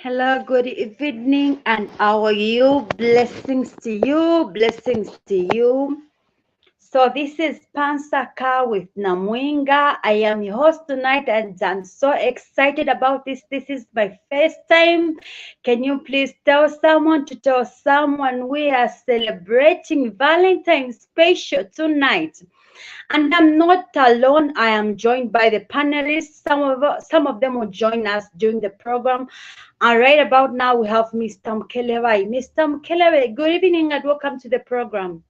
Hello, good evening, and how are you? Blessings to you, blessings to you. So this is NSAKA with Namwinga. I am your host tonight, and I'm so excited about this. This is my first time. Can you please tell someone to tell someone we are celebrating Valentine's special tonight? And I'm not alone. I am joined by the panelists. Some of them will join us during the program. And right about now, we have Mr. Mukelabai. Mr. Mukelabai, good evening and welcome to the program.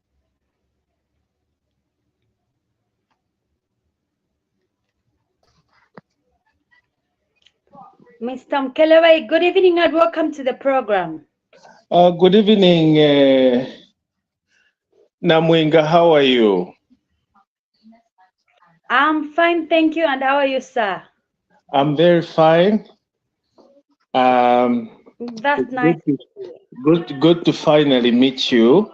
Mr. Mukelabai, good evening and welcome to the program. Good evening, Namwinga. How are you? I'm fine, thank you. And how are you, sir? I'm very fine. That's nice. Good to finally meet you.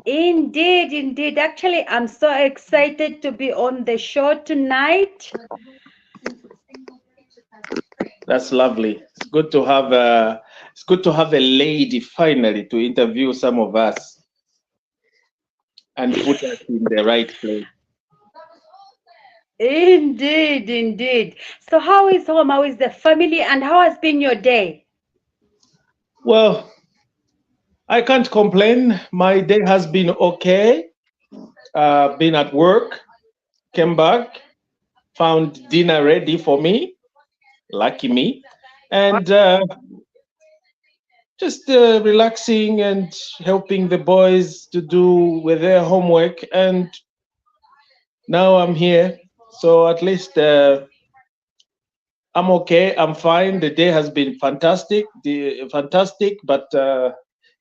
Indeed, indeed. Actually, I'm so excited to be on the show tonight. That's lovely. It's good to have a lady finally to interview some of us and put us in the right place. Indeed, indeed. So how is home? How is the family? And how has been your day? Well, I can't complain. My day has been okay. Been at work, came back, found dinner ready for me. Lucky me. And just relaxing and helping the boys to do with their homework. And now I'm here. So at least I'm okay. I'm fine. The day has been fantastic. But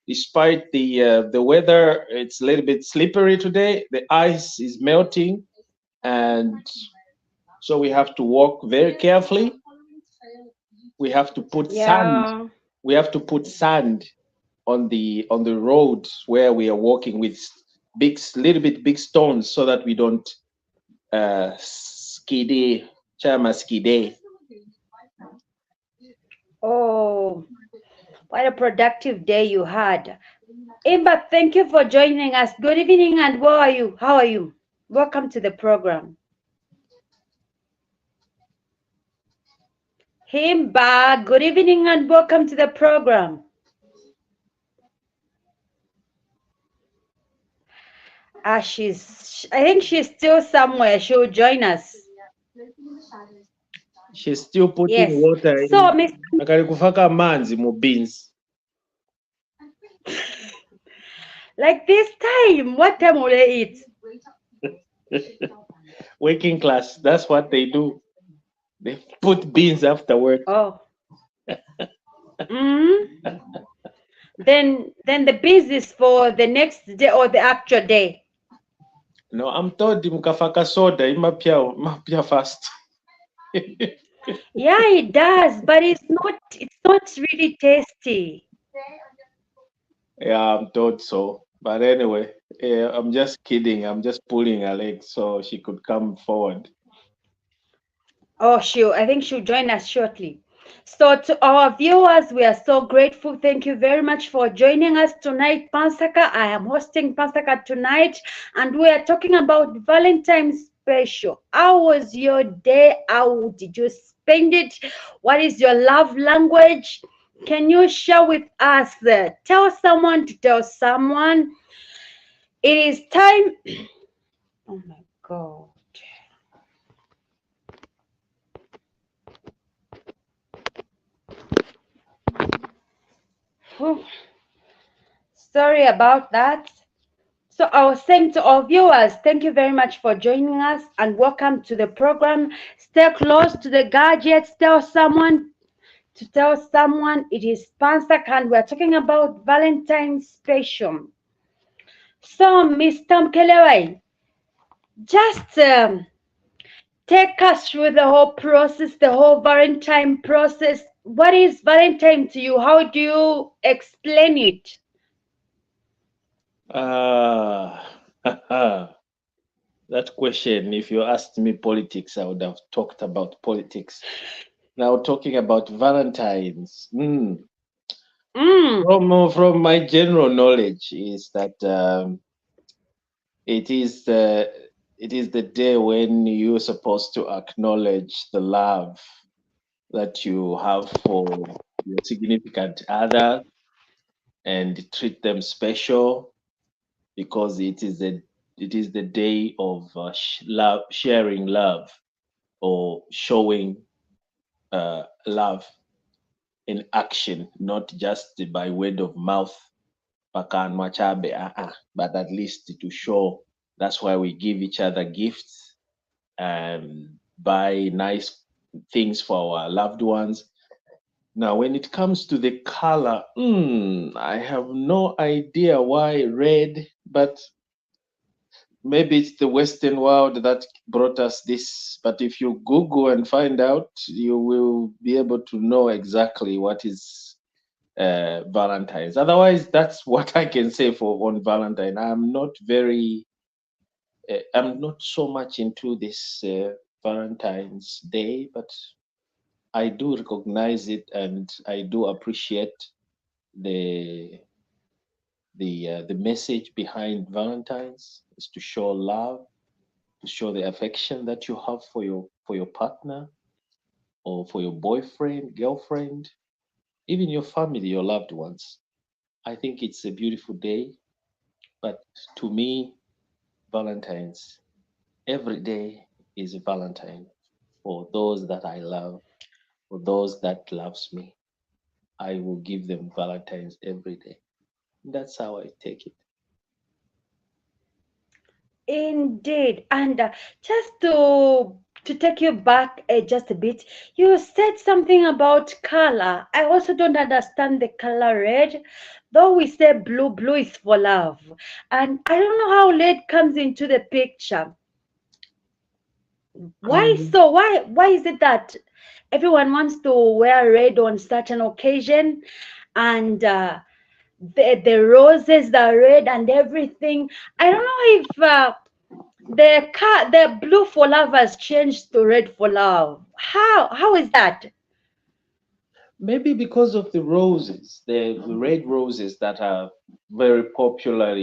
despite the weather, it's a little bit slippery today. The ice is melting, and so we have to walk very carefully. We have to put sand. Yeah. We have to put sand on the road where we are walking with big stones so that we don't skide chama skide. Oh, what a productive day you had. Himba, thank you for joining us. Good evening and how are you? How are you? Welcome to the program. Himba, good evening and welcome to the program. I think she's still somewhere. She'll join us. She's still putting Yes. water So, in Miss, akarikufaka manzi mu beans. like this time, what time will they eat? Working class, that's what they do. They put beans after work. Oh. Mm. Then the business for the next day or the actual day. No, I'm told mukafaka soda imapia fast. Yeah, it does, but it's not really tasty. Yeah, I'm told so. But anyway, I'm just kidding. I'm just pulling her leg so she could come forward. Oh, I think she'll join us shortly. So to our viewers, we are so grateful. Thank you very much for joining us tonight, NSAKA. I am hosting NSAKA tonight, and we are talking about Valentine's special. How was your day? How did you spend it? What is your love language? Can you share with us? Tell someone to tell someone. It is time. Oh my God. Whew. Sorry about that. So I was saying to our viewers, thank you very much for joining us and welcome to the program. Stay close to the gadgets. Tell someone it is Pansak and we're talking about Valentine's special. So, Mr. Mukelabai, just take us through the whole process, the whole Valentine process. What is Valentine to you? How do you explain it? That question, if you asked me politics, I would have talked about politics. Now talking about Valentines. Mm. From my general knowledge is that it is the day when you're supposed to acknowledge the love that you have for your significant other and treat them special because it is the day of love, sharing love or showing love in action, not just by word of mouth, pakan machabe, but at least to show. That's why we give each other gifts and buy nice things for our loved ones. Now, when it comes to the color, I have no idea why red, but maybe it's the Western world that brought us this. But if you Google and find out, you will be able to know exactly what is Valentine's. Otherwise, that's what I can say for on Valentine. I'm not so much into this Valentine's Day, but I do recognize it and I do appreciate the the message behind Valentine's is to show love, to show the affection that you have for your partner or for your boyfriend, girlfriend, even your family, your loved ones. I think it's a beautiful day, but to me, Valentine's every day is a Valentine for those that I love, for those that loves me. I will give them Valentine's every day. That's how I take it. Indeed, and just to take you back just a bit, you said something about color. I also don't understand the color red, though we say blue. Blue is for love, and I don't know how red comes into the picture. Why Um, so? Why is it that everyone wants to wear red on certain occasion, and the roses are red and everything? I don't know if. The blue for love has changed to red for love. How is that? Maybe because of the roses, the red roses that are very popular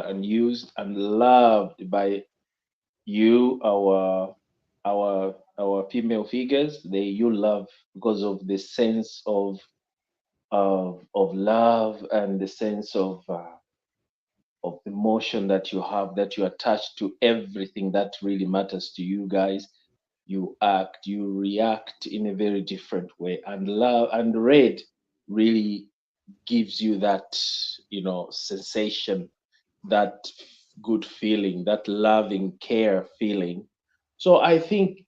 and used and loved by you, our female figures. You love because of the sense of love and the sense of emotion that you have, that you attach to everything that really matters to you guys. You react in a very different way, and love and red really gives you that, sensation, that good feeling, that loving care feeling. So I think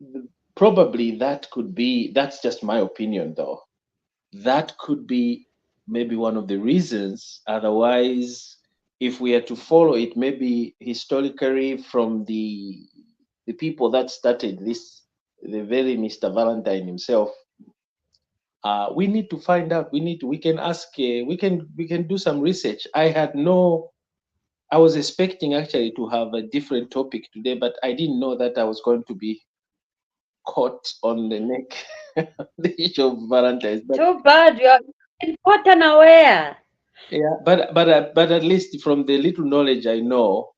probably that's just my opinion though, that could be maybe one of the reasons. Otherwise, if we are to follow it, maybe historically from the people that started this, the very Mr. Valentine himself, we need to find out. We can ask. We can do some research. I was expecting actually to have a different topic today, but I didn't know that I was going to be caught on the neck, the issue of Valentine's. But Too bad you're important aware. yeah, but at least from the little knowledge I know,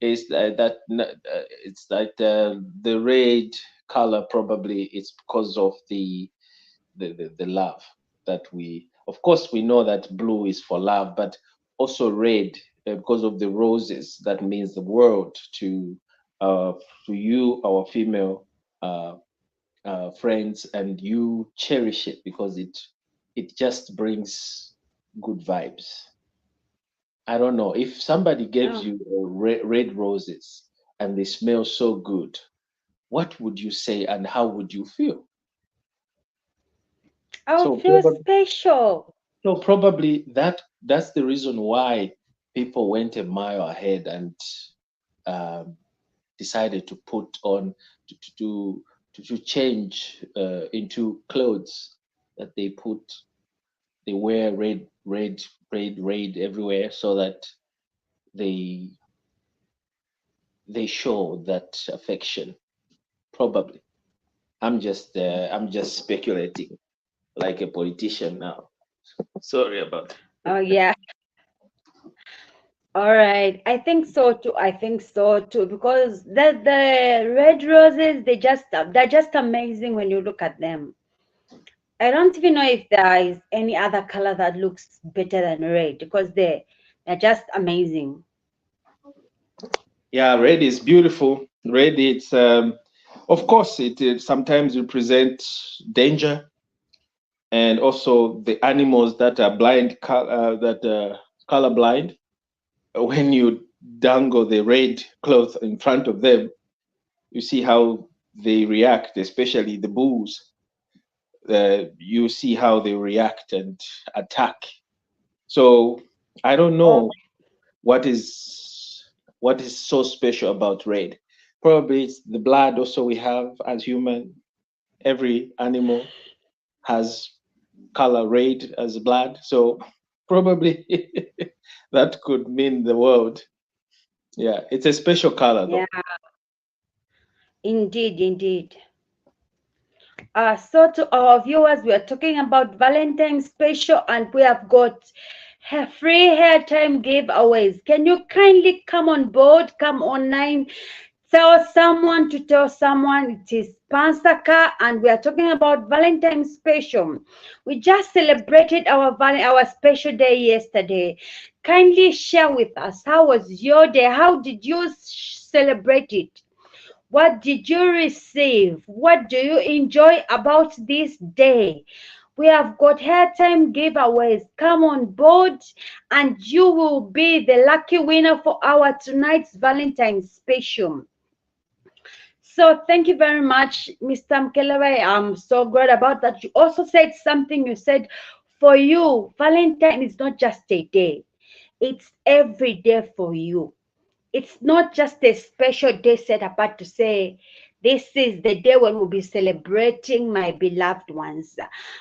is it's that the red color probably it's because of the love that of course we know that blue is for love, but also red because of the roses that means the world uh, to you, our female uh, friends, and you cherish it because it just brings good vibes. I don't know if somebody gives Oh, you red roses and they smell so good, what would you say and how would you feel? I'll So feel probably, special. so probably that's the reason why people went a mile ahead and um, decided to put on to change into clothes that they wear red everywhere so that they they show that affection, probably. I'm just speculating like a politician now. Sorry about Oh yeah. All right. I think so too. I think so too. Because the red roses, they're just amazing when you look at them. I don't even know if there is any other color that looks better than red because they're just amazing. Yeah, red is beautiful. Red, it's of course it sometimes represents danger, and also the animals that are color blind. When you dangle the red cloth in front of them, you see how they react, especially the bulls. You see how they react and attack. So I don't Oh, know what is so special about red. Probably it's the blood also we have as human. Every animal has color red as blood. So probably that could mean the world. Yeah, it's a special color yeah, though. indeed, indeed. So to our viewers, we are talking about Valentine's special, and we have got free hair time giveaways. Can you kindly come on board, come online, tell someone to tell someone it is Pansaka, and we are talking about Valentine's special. We just celebrated our special day yesterday. Kindly share with us, how was your day? How did you celebrate it? What did you receive? What do you enjoy about this day? We have got airtime giveaways. Come on board and you will be the lucky winner for our tonight's Valentine's special. So thank you very much, Mr. Mukelabai. I'm so glad about that. You also said something. You said, for you, Valentine is not just a day. It's every day for you. It's not just a special day set apart to say, this is the day when we'll be celebrating my beloved ones,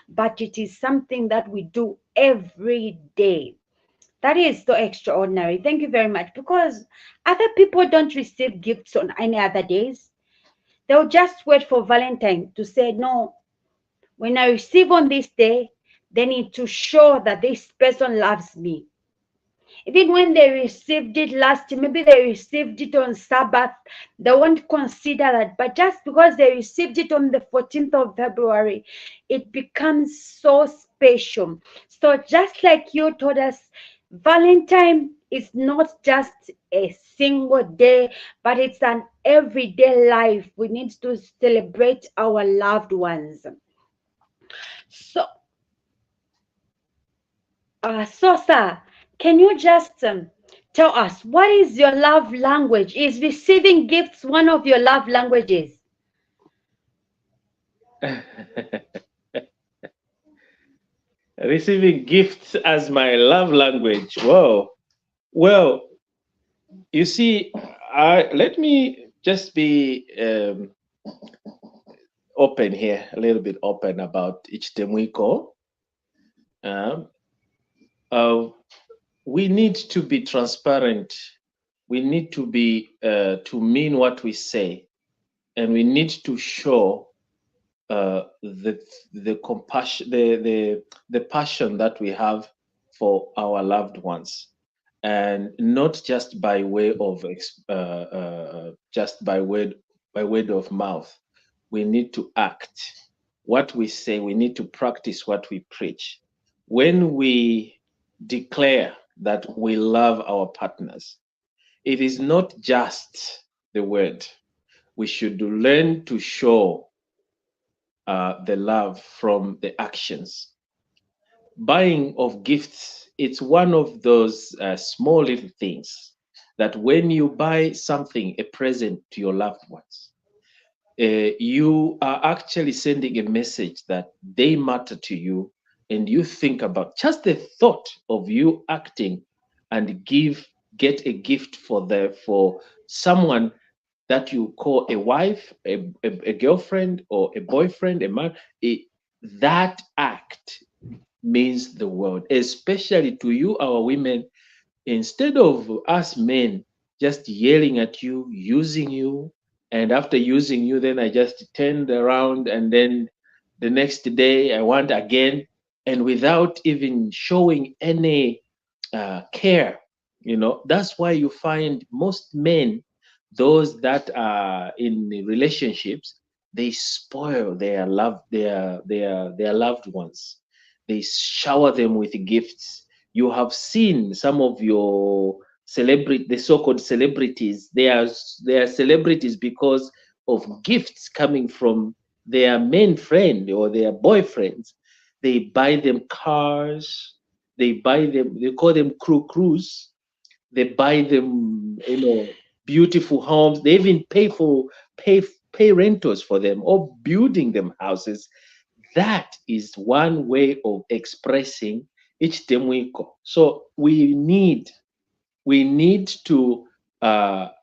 but it is something that we do every day. That is so extraordinary. Thank you very much. Because other people don't receive gifts on any other days. They'll just wait for Valentine to say, no, when I receive on this day, they need to show that this person loves me. Even when they received it last, maybe they received it on Sabbath, they won't consider that. But just because they received it on the 14th of February, it becomes so special. So just like you told us, Valentine is not just a single day, but it's an everyday life. We need to celebrate our loved ones. So, Sosa, can you just tell us what is your love language? Is receiving gifts one of your love languages? Receiving gifts as my love language. Whoa. Well, you see, let me just be open here, a little bit open about Ichitemwiko. Um, uh, we need to be transparent. We need to be to mean what we say, and we need to show the compassion, the passion that we have for our loved ones, and not just by way of just by word of mouth. We need to act what we say. We need to practice what we preach. When we declare that we love our partners, it is not just the word. We should learn to show the love from the actions. Buying of gifts, it's one of those small little things that when you buy something, a present to your loved ones, you are actually sending a message that they matter to you, and you think about just the thought of you acting and get a gift for someone that you call a wife, a girlfriend, or a boyfriend, a man. That act means the world, especially to you, our women. Instead of us men just yelling at you, using you, And after using you, then I just turned around, and then the next day I want again, and without even showing any care. That's why you find most men, those that are in relationships, they spoil their loved ones. They shower them with gifts. You have seen some of your the so-called celebrities. They are celebrities because of gifts coming from their main friend or their boyfriends. They buy them cars, they call them crews. They buy them, beautiful homes. They even pay rentals for them, or building them houses. That is one way of expressing each temwiko. So we need to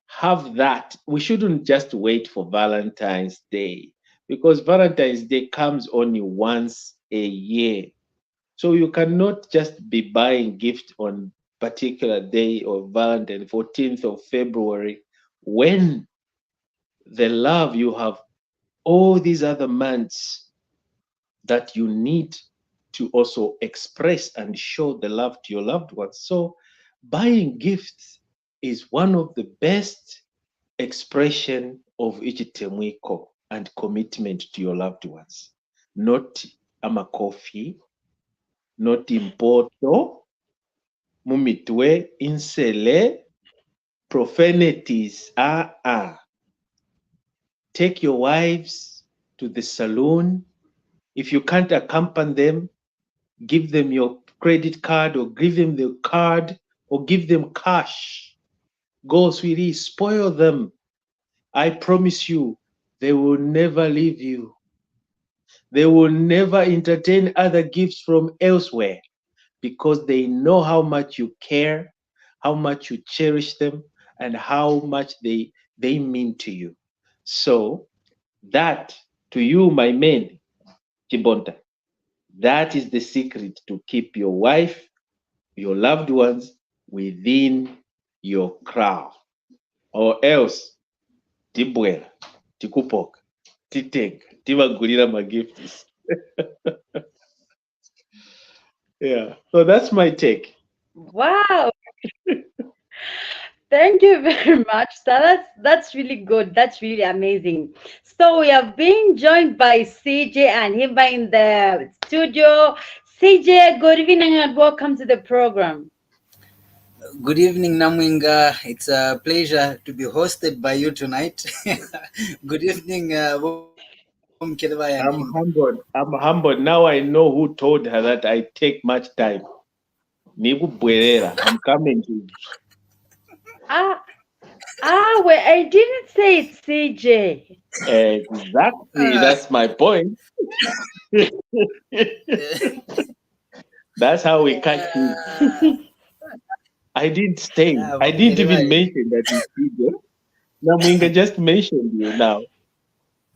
have that. We shouldn't just wait for Valentine's Day, because Valentine's Day comes only once a year. So you cannot just be buying gift on particular day of Valentine, 14th of February, when the love you have all these other months that you need to also express and show the love to your loved ones. So buying gifts is one of the best expression of ichitemwiko and commitment to your loved ones. Not amakofi, not impoto, mumitwe, insele, profanities. Take your wives to the saloon. If you can't accompany them, give them your credit card, or give them the card, or give them cash. Go, sweetie, spoil them. I promise you, they will never leave you. They will never entertain other gifts from elsewhere, because they know how much you care, how much you cherish them, and how much they mean to you. So that, to you, my men, Chibonta, that is the secret to keep your wife, your loved ones within your crowd. Or else, tibwera, tikupoka, titega, tibagulira magifts. Yeah. So that's my take. Wow. Thank you very much. So that's really good. That's really amazing. So we have been joined by CJ and Himba in the studio. CJ, good evening and welcome to the program. Good evening, Namwinga. It's a pleasure to be hosted by you tonight. Good evening, Mukelabai and Himba. I'm humbled. I'm humbled. Now I know who told her that I take much time. I'm coming to you. Ah, wait, I didn't say it's CJ. Exactly. That's my point. That's how we catch him. I didn't stay. I didn't even Mukelabai. mention that it's Peter. Namwinga just mentioned you now.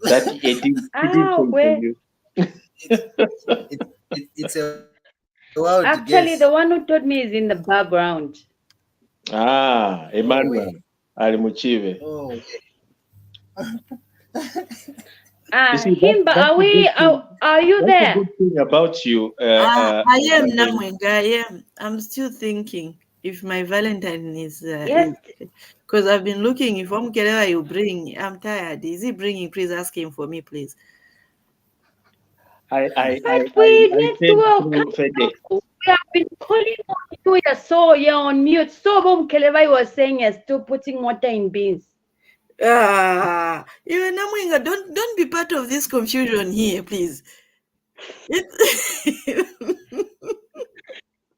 That he didn't mention Wait. you. It's a wild guess. Actually, the one who told me is in the background. Oh, Emmanuel wait. Alimuchive. Oh, You see, Himba, that's a good thing. are you That's a there? good thing about you, I am Madam. Namwinga. I am. I'm still thinking if my Valentine is Yes. because I've been looking. If Mukelabai you bring, I'm tired. Is he bringing? Please ask him for me, please. I, I, I, But I, we I need to sent welcome through FedEx. you. We have been calling on you. You're on mute. So Bom Kelevai was saying you're still putting water in beans. Even Namwinga, don't be part of this confusion here, please.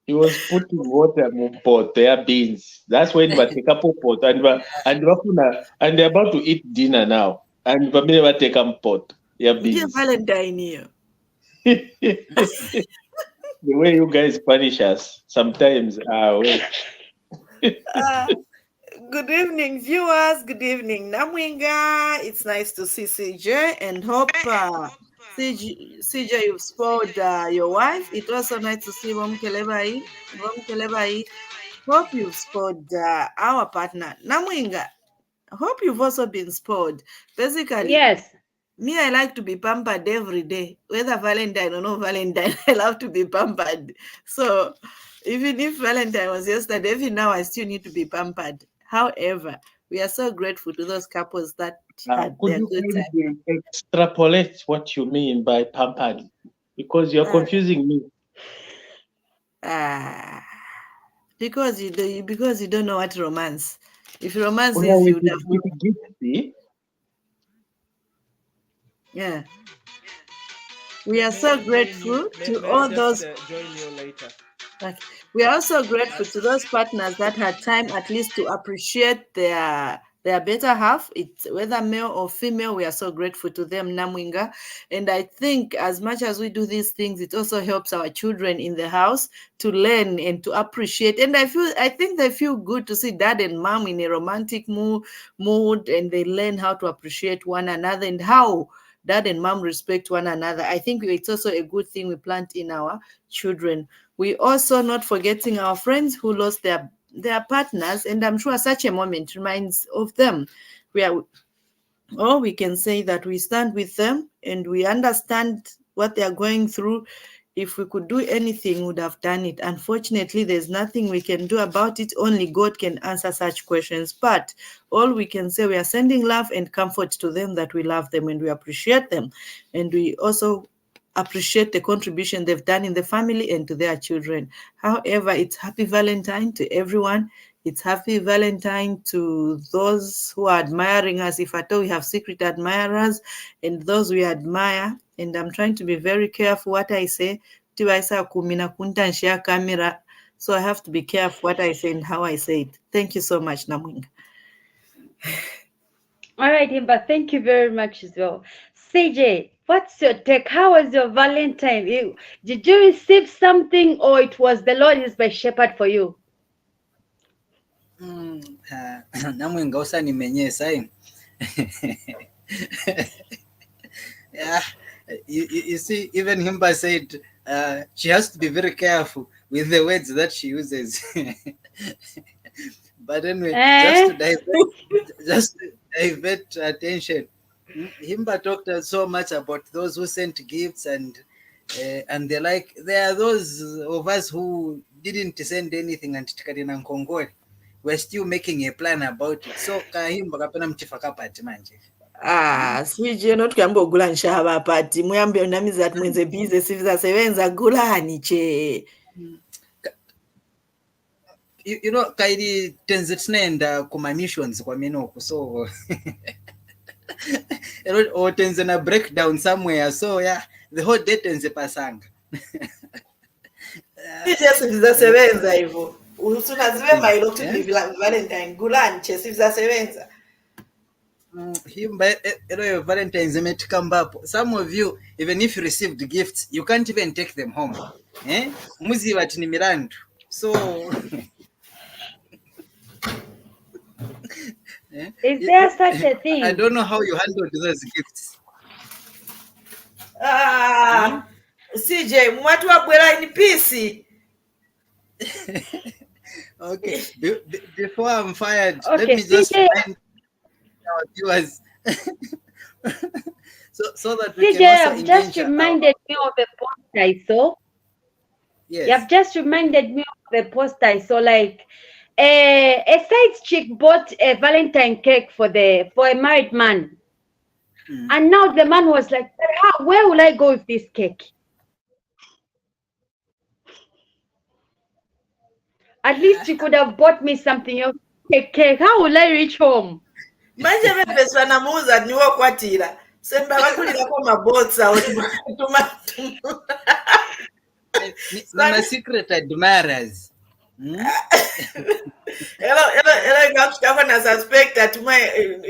He was putting water in pot, their beans. That's when we take up pot and they're about to eat dinner now. And we never take up pot, their Yeah, beans. Valentine here. The way you guys punish us sometimes. Uh, Good evening, viewers. Good evening, Namwinga. It's nice to see CJ and hope CJ, you've spoiled your wife. It's also nice to see Mukelabai. Mukelabai, hope you've spoiled our partner, Namwinga. I hope you've also been spoiled. Basically, Yes. me, I like to be pampered every day, whether Valentine or no Valentine. I love to be pampered. So even if Valentine was yesterday, even now I still need to be pampered. However, we are so grateful to those couples that had Could their you good time. kindly extrapolate what you mean by pampered? Because you're confusing me. Ah, because you don't know what romance. If romance Oh, yeah, is, you would have with the gift, see? yeah. We are so grateful to May I all just those. join you later? Okay. We are also grateful to those partners that had time at least to appreciate their better half. It's whether male or female, we are so grateful to them, Namwinga. And I think as much as we do these things, it also helps our children in the house to learn and to appreciate. And I think they feel good to see dad and mom in a romantic mood, and they learn how to appreciate one another and how dad and mom respect one another. I think it's also a good thing we plant in our children. We also not forgetting our friends who lost their partners, and I'm sure such a moment reminds of them. We are or we can say that we stand with them and we understand what they are going through. If we could do anything, we would have done it. Unfortunately, there's nothing we can do about it. Only God can answer such questions. But all we can say, we are sending love and comfort to them, that we love them and we appreciate them. And we also appreciate the contribution they've done in the family and to their children. However, it's happy Valentine to everyone. It's happy Valentine to those who are admiring us. If at all we have secret admirers, and those we admire. And I'm trying to be very careful what I say. So I have to be careful what I say and how I say it. Thank you so much, Namwinga. All right, Himba, thank you very much as well. CJ, what's your take? How was your Valentine? Did you receive something, or it was the Lord is my shepherd for you? Namwinga usanimenyesa eh? Yeah, you see, even Himba said she has to be very careful with the words that she uses. But anyway, just to divert attention, Himba talked so much about those who sent gifts and they're like, there are those of us who didn't send anything and tikadina nkongole. We're still making a plan about it. So Himba kapena mchifakapati manje. Sije notuyamba ogula nshaba pati muyambe namiza ati mwenze bize sivizasebenza gulani che. You know, kairi tenze tinaenda kuma missions kwa minoku, so or tenze na breakdown somewhere, so yeah, the whole day tenze pasanga. Sije sivizasebenza hivyo usunaziwe mailo to be Valentine gulani che sivizasebenza. Himba Valentine's emetikamba. Some of you, even if you received gifts, you can't even take them home. Muzi wati ni mirandu. So is there such a thing? I don't know how you handled those gifts. CJ, mwatu wabwela in peace. Okay, before I'm fired, Okay, let me just CJ, remind our viewers so that we CJ, can also you've just reminded me of a post I saw. Yes. You've just reminded me of the post I saw. Like a side chick bought a Valentine cake for a married man, and now the man was like, "Where will I go with this cake? At least you could have bought me something else. Cake. How will I reach home?" Manje bepeswa namuza niwo kwatira. Semba bakulira kwa mabotsa otuma. Nina secret admirers. Hello, ngakufika na suspect atuma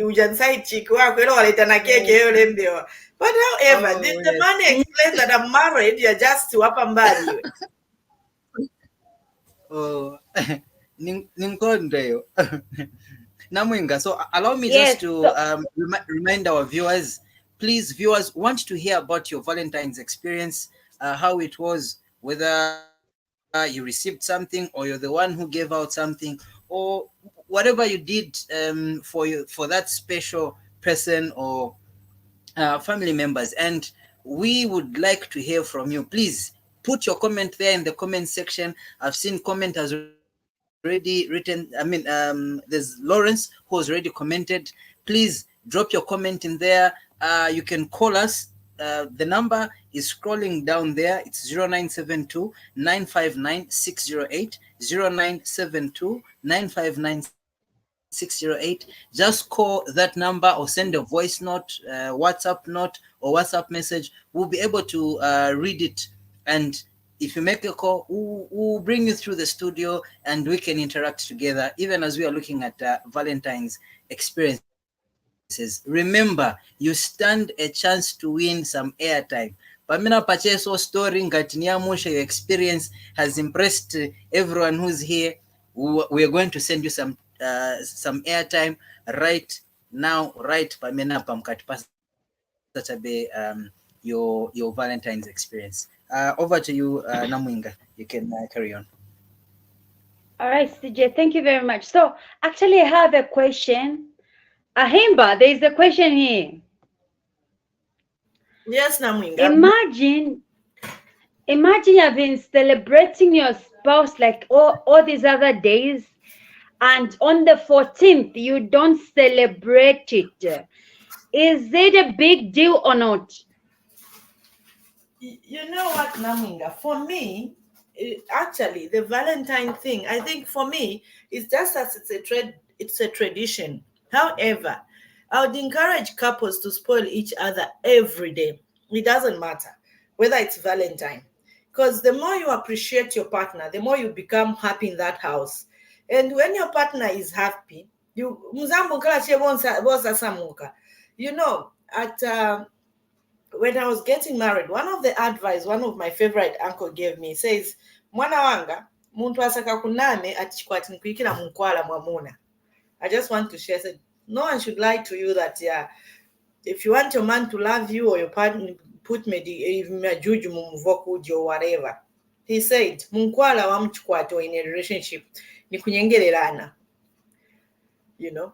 ujanside chick wako elo waleta na keke hiyo lembewa. But however, the man explains that I'm married, you're just wapa mbali. Oh, Ninkondeyo. Namwinga, so allow me just to remind our viewers, please, viewers, want to hear about your Valentine's experience, how it was, whether you received something or you're the one who gave out something, or whatever you did for that special person or family members, and we would like to hear from you. Please put your comment there in the comment section. I've seen comment has already written. There's Lawrence who has already commented. Please drop your comment in there. You can call us. The number is scrolling down there. It's 0972 959 608, 0972 959 608. Just call that number or send a voice note, WhatsApp note or WhatsApp message. We'll be able to read it, and if you make a call, we'll bring you through the studio and we can interact together, even as we are looking at Valentine's experiences. Remember, you stand a chance to win some airtime. Pamina Pacheso story Ngatiniamusha, your experience has impressed everyone who's here. We are going to send you some airtime right now, right Pamina Pamkatipasa your Valentine's experience. Over to you, Namwinga. You can carry on. All right, CJ, thank you very much. So actually I have a question. Himba, there is a question here. Yes, Namwinga. Imagine you've been celebrating your spouse like all these other days, and on the 14th you don't celebrate it. Is it a big deal or not? You know what, Namwinga? For me, actually, the Valentine thing, I think for me, it's just as it's a tradition. However, I would encourage couples to spoil each other every day. It doesn't matter whether it's Valentine, because the more you appreciate your partner, the more you become happy in that house. And when your partner is happy, you at when I was getting married, one of the advice one of my favorite uncle gave me says, "Mwana wanga, muntu asaka kuname atichikwati nkuikira munkwala mwamuna." I just want to share. Said, no one should lie to you that if you want your man to love you or your partner put juju mumvokuji or whatever. He said, munkwala wa mchikwato in a relationship ni kunyengererana. Lelo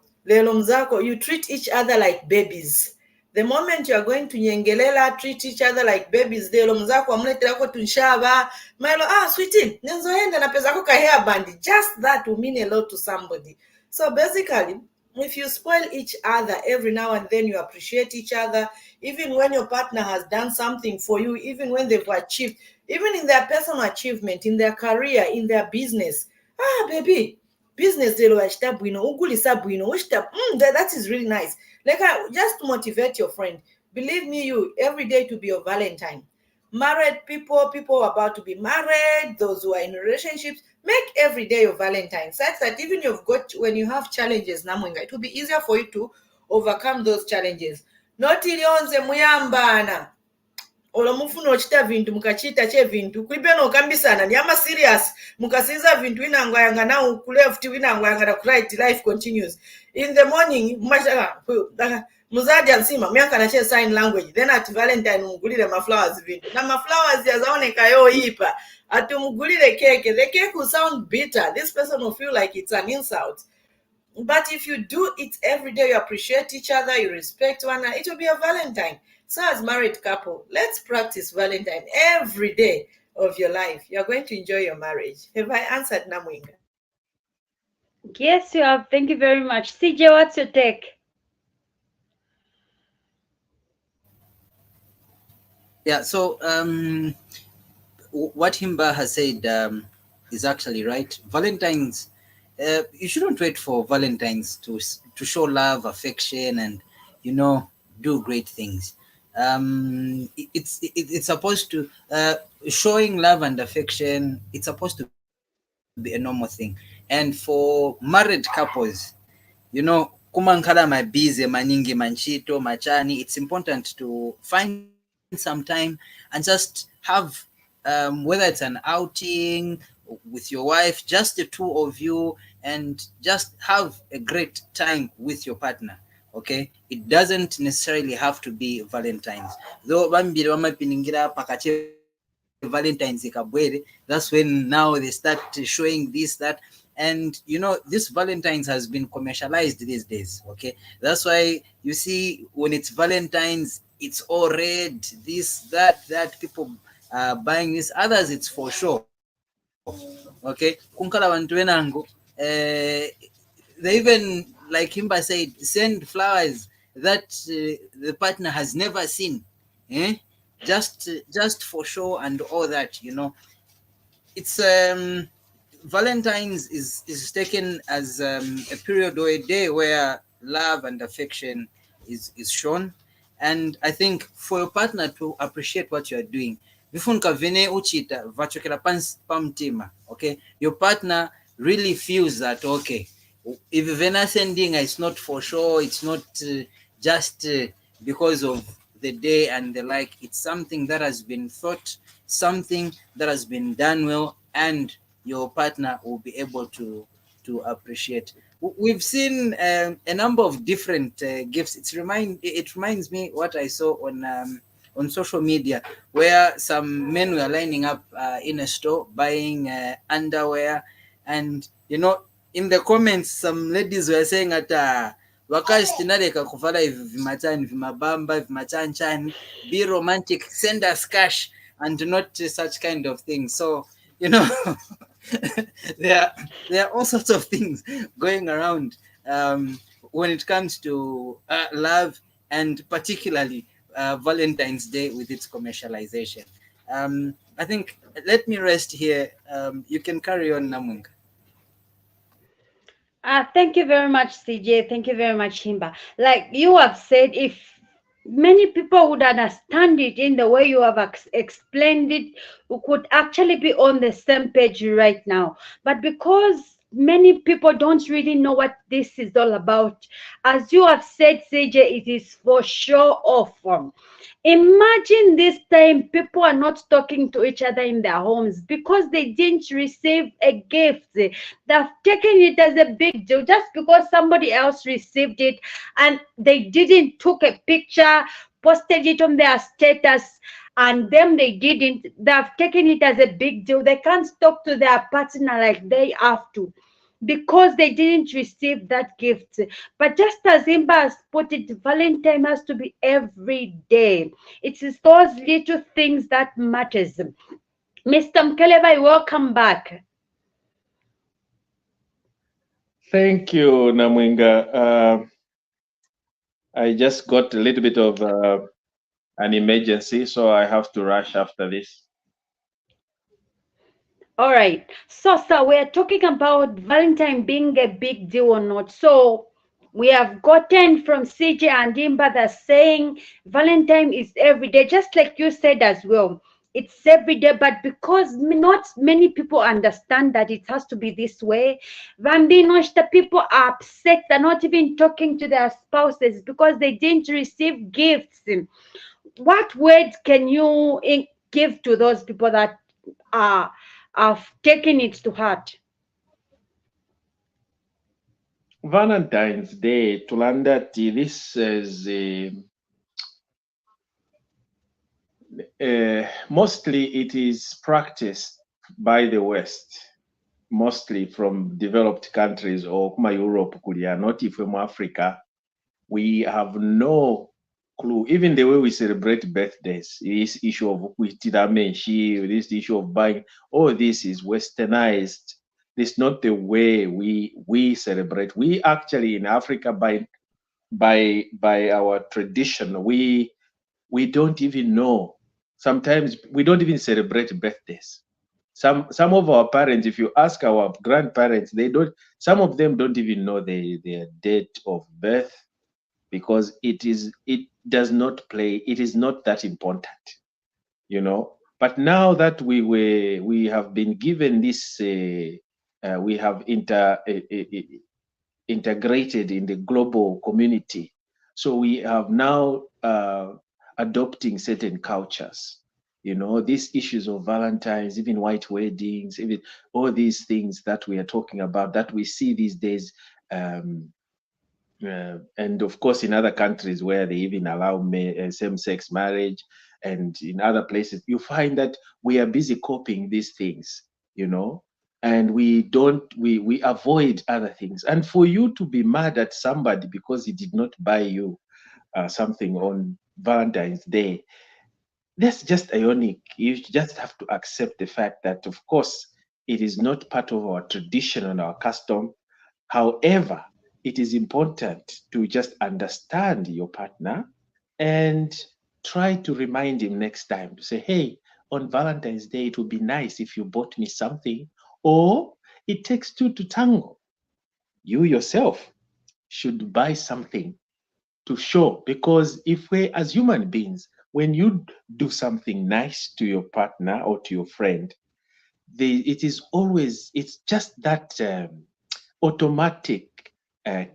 mzako, you treat each other like babies. The moment you are going to nyengelela, treat each other like babies, lelo mzako amuleterako tunshaba, mailo, sweetie, nenzoenda na pesa ka hair band. Just that will mean a lot to somebody. So basically, if you spoil each other every now and then, you appreciate each other, even when your partner has done something for you, even when they've achieved, even in their personal achievement, in their career, in their business. Baby, business that is really nice. Like, just to motivate your friend. Believe me, you every day to be your Valentine. Married people about to be married, those who are in relationships, make every day your Valentine, such that even when you have challenges, Namwinga, it will be easier for you to overcome those challenges. Not ilionze muyambana olomufuna ochita vintu mukachita che vintu kulibeno okambisana nyama serious mukasiza vintu inangwayanga na ku left inangwayanga na right, life continues. In the morning muzadi ansima myaka na che sign language, then at Valentine mugulire flowers vintu na flowers yazaoneka yo ipa atumugulire cake. The cake will sound bitter. This person will feel like it's an insult. But if you do it every day, you appreciate each other, you respect one another, it will be a Valentine. So as married couple, let's practice Valentine every day of your life. You're going to enjoy your marriage. Have I answered, Namwinga? Yes, you have. Thank you very much. CJ, what's your take? Yeah, so what Himba has said is actually right. Valentine's, you shouldn't wait for Valentine's to show love, affection, and do great things. It's supposed to showing love and affection. It's supposed to be a normal thing. And for married couples, kumankala mabize maningi manchito machani, it's important to find some time and just have whether it's an outing with your wife, just the two of you, and just have a great time with your partner. Okay, it doesn't necessarily have to be Valentine's, though bambiri wamapiningira pakache Valentine's ikabwere. That's when now they start showing this, that, And you know, this Valentine's has been commercialized these days. Okay, that's why you see when it's Valentine's, it's all red, this, that people buying this. Others, it's for sure. Okay, kunkala bantu benango. They even, like Himba said, send flowers that the partner has never seen, eh? Just for show and all that, you know. It's Valentine's is taken as a period or a day where love and affection is shown, and I think for your partner to appreciate what you are doing, vifunka vene uchita vachokera pamtima. Okay, your partner really feels that, okay, if vena sending, it's not for sure, it's not just because of the day and the like. It's something that has been thought, something that has been done well, and your partner will be able to appreciate. We've seen a number of different gifts. It reminds me what I saw on social media, where some men were lining up in a store buying underwear, and you know, in the comments, some ladies were saying that wakazi tinaleka kuvala hivi vimatani vimabamba vimachanchani, be romantic, send us cash, and not such kind of things. So you know, there are all sorts of things going around when it comes to love, and particularly Valentine's Day with its commercialization. I think, let me rest here. You can carry on, Namwinga. Thank you very much, CJ. Thank you very much, Himba. Like you have said, if many people would understand it in the way you have explained it, we could actually be on the same page right now. But because many people don't really know what this is all about, as you have said, CJ, it is for show off. Imagine this time people are not talking to each other in their homes because they didn't receive a gift. They've taken it as a big deal just because somebody else received it and they didn't took a picture, posted it on their status, and them they didn't. They've taken it as a big deal. They can't talk to their partner like they have to because they didn't receive that gift. But just as Imba has put it, Valentine has to be every day. It is those little things that matters. Mr. Mukelabai, welcome back. Thank you, Namwinga. I just got a little bit of an emergency, so I have to rush after this. All right. So, sir, we're talking about Valentine being a big deal or not. So, we have gotten from CJ and Imba that saying Valentine is every day, just like you said as well. It's every day, but because not many people understand that it has to be this way, Vambinosh, the people are upset. They're not even talking to their spouses because they didn't receive gifts. What words can you give to those people that are have taken it to heart? Valentine's Day, Tulandati, this is mostly it is practiced by the West, mostly from developed countries or kuma Europe, Korea, not from Africa. We have no clue. Even the way we celebrate birthdays, this issue of this issue of buying, all this is westernized. This is not the way we celebrate. We actually in Africa by our tradition, we don't even know. Sometimes we don't even celebrate birthdays. Some of our parents, if you ask our grandparents, they don't. Some of them don't even know their date of birth because it does not play. It is not that important, you know. But now that we have been given this, we have integrated in the global community. So we have now adopting certain cultures. You know, these issues of Valentine's, even white weddings, even all these things that we are talking about that we see these days. And of course, in other countries where they even allow same-sex marriage, and in other places, you find that we are busy copying these things, you know. and we avoid other things. And for you to be mad at somebody because he did not buy you something on Valentine's Day, that's just ionic. You just have to accept the fact that, of course, it is not part of our tradition and our custom. However, it is important to just understand your partner and try to remind him next time to say, hey, on Valentine's Day, it would be nice if you bought me something, or it takes two to tango. You yourself should buy something to show, because if we, as human beings, when you do something nice to your partner or to your friend, it's just that automatic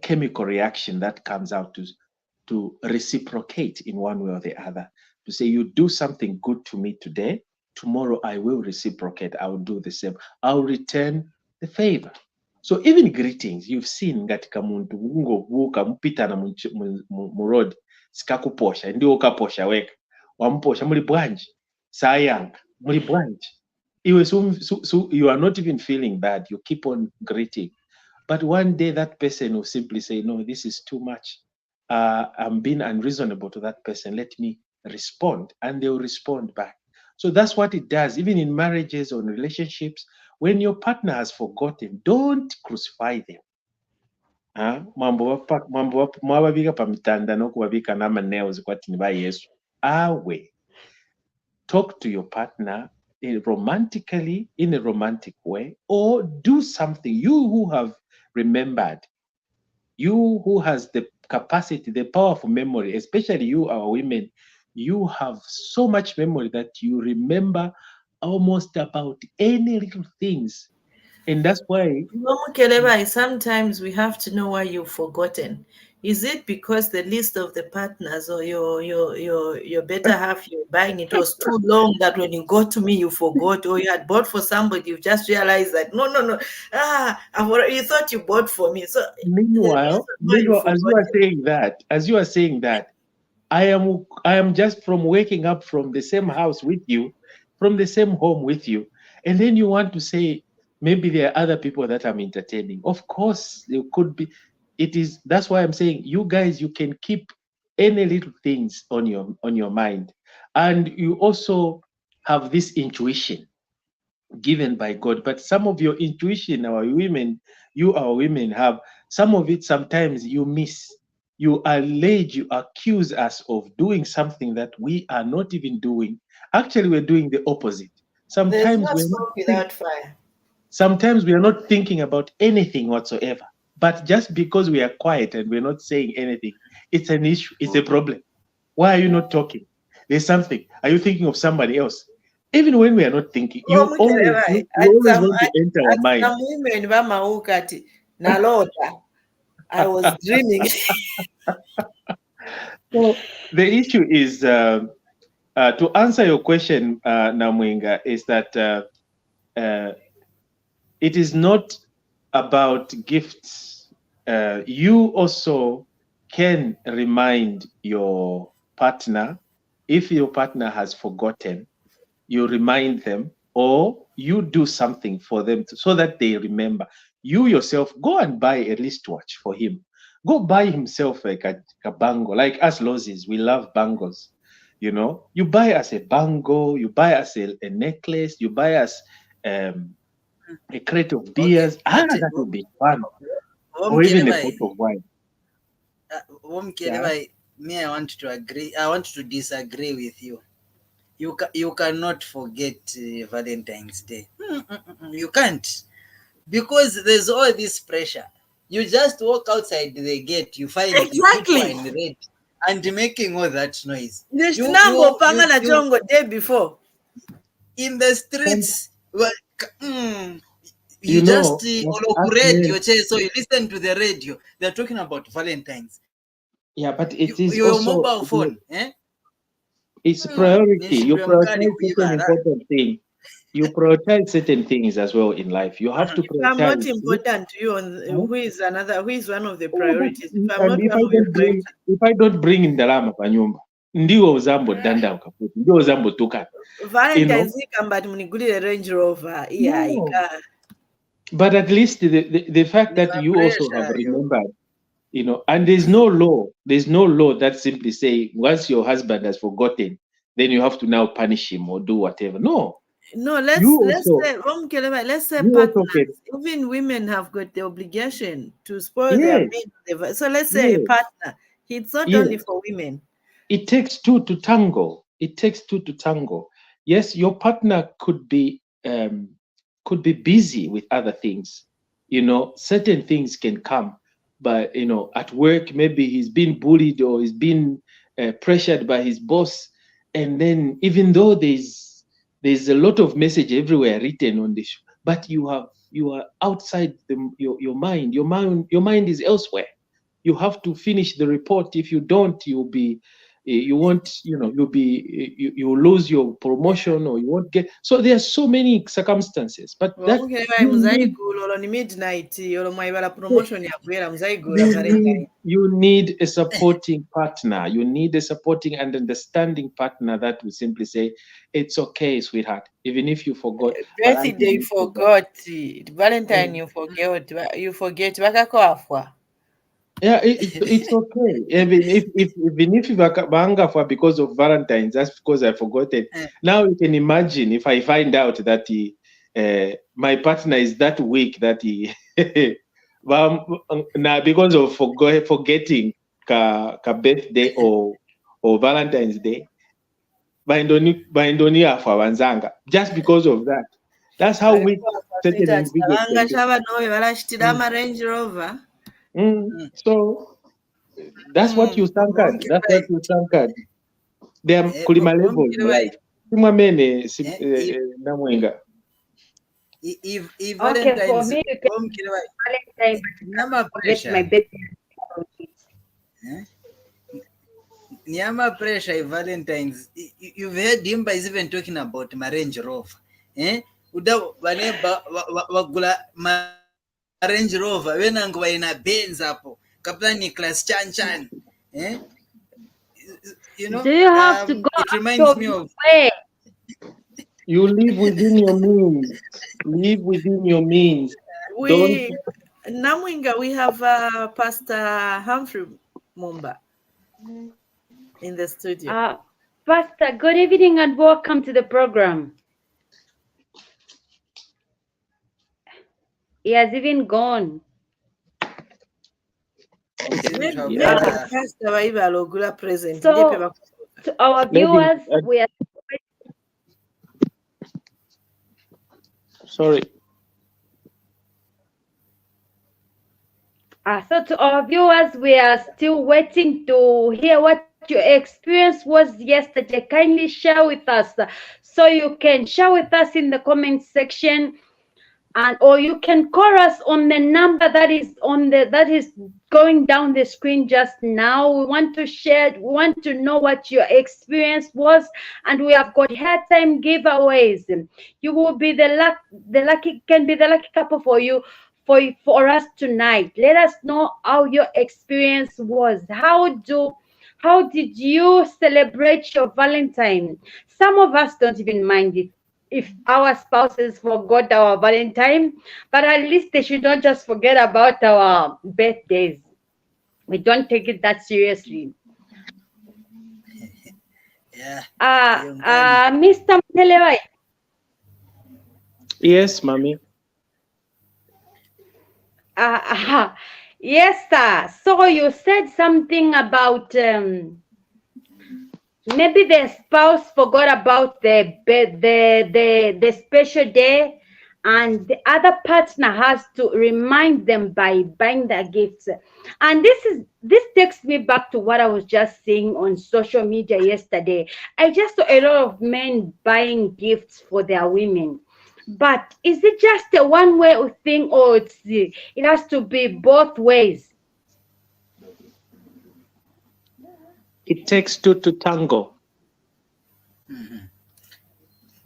chemical reaction that comes out to reciprocate in one way or the other, to say, you do something good to me today, tomorrow I will reciprocate, I will do the same, I'll return the favor. So even greetings, you've seen ngatika muntu ngovuka mpitana mu road sikakuposha ndio ukaposha weka wamposha muli bwanji sayanga muli bwanji iwe so you are not even feeling bad, you keep on greeting, but one day that person will simply say, no, this is too much, I'm being unreasonable to that person, let me respond, and they will respond back. So that's what it does, even in marriages or in relationships. When your partner has forgotten, don't crucify them. Mwababika pamitanda nokubabika nama nails kwati ni ba Yesu. Awe. Talk to your partner romantically, in a romantic way, or do something. You who have remembered, you who has the capacity, the powerful memory, especially you, our women, you have so much memory that you remember almost about any little things. And that's why Mukelabai, sometimes we have to know why you've forgotten. Is it because the list of the partners or your better half you're buying, it was too long that when you got to me you forgot, or you had bought for somebody, you just realized that no, you thought you bought for me. So meanwhile, as you are saying that, I am just from waking up from the same house with you, from the same home with you, and then you want to say maybe there are other people that I'm entertaining. Of course, there could be. That's why I'm saying, you guys, you can keep any little things on your mind, and you also have this intuition given by God. But some of your intuition, our women have some of it. Sometimes you miss. You allege, you accuse us of doing something that we are not even doing. Actually, we're doing the opposite. there's no smoke without fire. Sometimes we are not thinking about anything whatsoever. But just because we are quiet and we're not saying anything, it's an issue, it's a problem. Why are you not talking? There's something. Are you thinking of somebody else? Even when we are not thinking, you always want to enter our mind. Some women nalota. I was dreaming. So the issue is, to answer your question, Namwinga, is that it is not about gifts. You also can remind your partner. If your partner has forgotten, you remind them, or you do something for them so that they remember. You yourself go and buy a wristwatch for him. Go buy himself like a bangle. Like us Lozis, we love bangles. You buy us a bangle, you buy us a necklace, you buy us a crate of beers. That would be fun. Or even a bottle of wine. Me, I want to agree. I want to disagree with you. You cannot forget Valentine's Day. You can't, because there's all this pressure. You just walk outside the gate, you find people in red and making all that noise. Day before in the streets. You just on radio, so you listen to the radio. They're talking about Valentine's. Yeah, but it is your also mobile phone. It's priority. You prioritize certain important things. You prioritize certain things as well in life. You have to prioritize. I'm not important to you. Who is one of the priorities? If I don't bring in Dalama Panyumba, ndio uzambo danda ukaputi, ndio uzambo tuka. Valentine's but munigulire Range Rover. But at least the fact that you also have remembered, and there's no law that simply say once your husband has forgotten, then you have to now punish him or do whatever. No. No, let's say let's say partners. Even women have got the obligation to spoil their men. So let's say a partner. It's not only for women. It takes two to tango. Yes, your partner could be busy with other things. Certain things can come, but at work maybe he's been bullied or he's been pressured by his boss, and then even though there's a lot of message everywhere written on this, but you are outside your mind. Your mind is elsewhere. You have to finish the report. If you don't, you'll lose your promotion, or you won't get. So there are so many circumstances, but you need a supporting partner. You need a supporting and understanding partner that will simply say, "It's okay, sweetheart, even if you forgot." Birthday you forgot, Valentine you forget, Yeah, it's okay. Even if banga for because of Valentine's, that's because I forgot it. Now you can imagine if I find out that my partner is that weak that he now because of forgetting ka birthday or Valentine's Day, Indonesia for Wanzanga, just because of that. That's how weak certain individuals can be. Range Rover. So that's what you sank at. That's what you sank at. There are kulima levels in life. Namwinga. Okay, for me, you can Valentine, but my baby. Nyama pressure Valentines. You've heard Himba is even talking about my Range Rover. Uda wagula ma Range Rover wenangwa ina Benz hapo kabla ni class chan. Do you have to go? It reminds me of you live within your means. Live within your means. Namwinga, we have Pastor Humphrey Mumba in the studio. Pastor, good evening and welcome to the program. He has even gone. So, to our viewers, we are sorry. So to our viewers, we are still waiting to hear what your experience was yesterday. Kindly share with us. So you can share with us in the comment section, or you can call us on the number that is going down the screen just now. We want to share, we want to know what your experience was, and we have got hairtime giveaways. You will be the lucky couple for you. For us tonight. Let us know how your experience was. How did you celebrate your Valentine? Some of us don't even mind it if our spouses forgot our Valentine, but at least they should not just forget about our birthdays. We don't take it that seriously. Mr. Mukelabai. Yes, mommy. Yes, sir. So you said something about maybe the spouse forgot about the special day, and the other partner has to remind them by buying their gifts. And this takes me back to what I was just seeing on social media yesterday. I just saw a lot of men buying gifts for their women. But is it just a one-way thing, or it has to be both ways? It takes two to tango.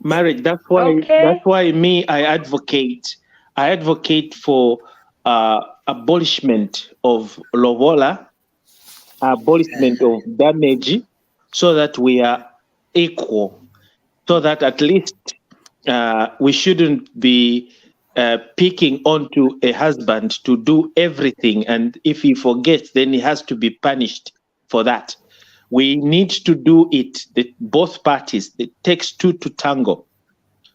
Marriage. That's why. That's why I advocate for abolishment of lobola, abolishment of damage, so that we are equal, so that at least we shouldn't be picking onto a husband to do everything, and if he forgets, then he has to be punished for that. We need to do it, both parties. It takes two to tango.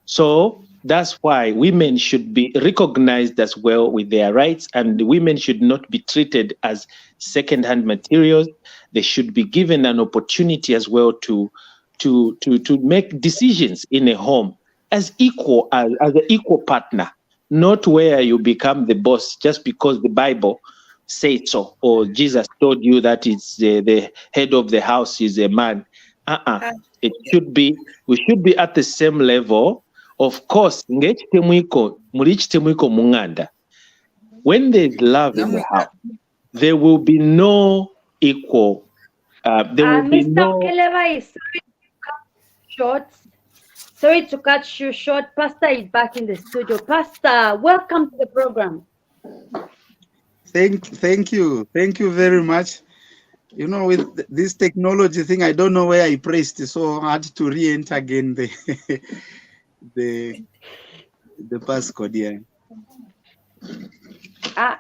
So that's why women should be recognized as well with their rights, and women should not be treated as second-hand materials. They should be given an opportunity as well to make decisions in a home as equal, as an equal partner, not where you become the boss just because the Bible says so, or Jesus told you that it's the head of the house is a man. It should be, we should be at the same level. Of course, when there's love in the house, there will be no equal. There will be Mr. no. Mukelabai, sorry to cut you short. Pastor is back in the studio. Pastor, welcome to the program. Thank you very much. You know, with this technology thing, I don't know where I pressed, so I had to re-enter again the passcode here.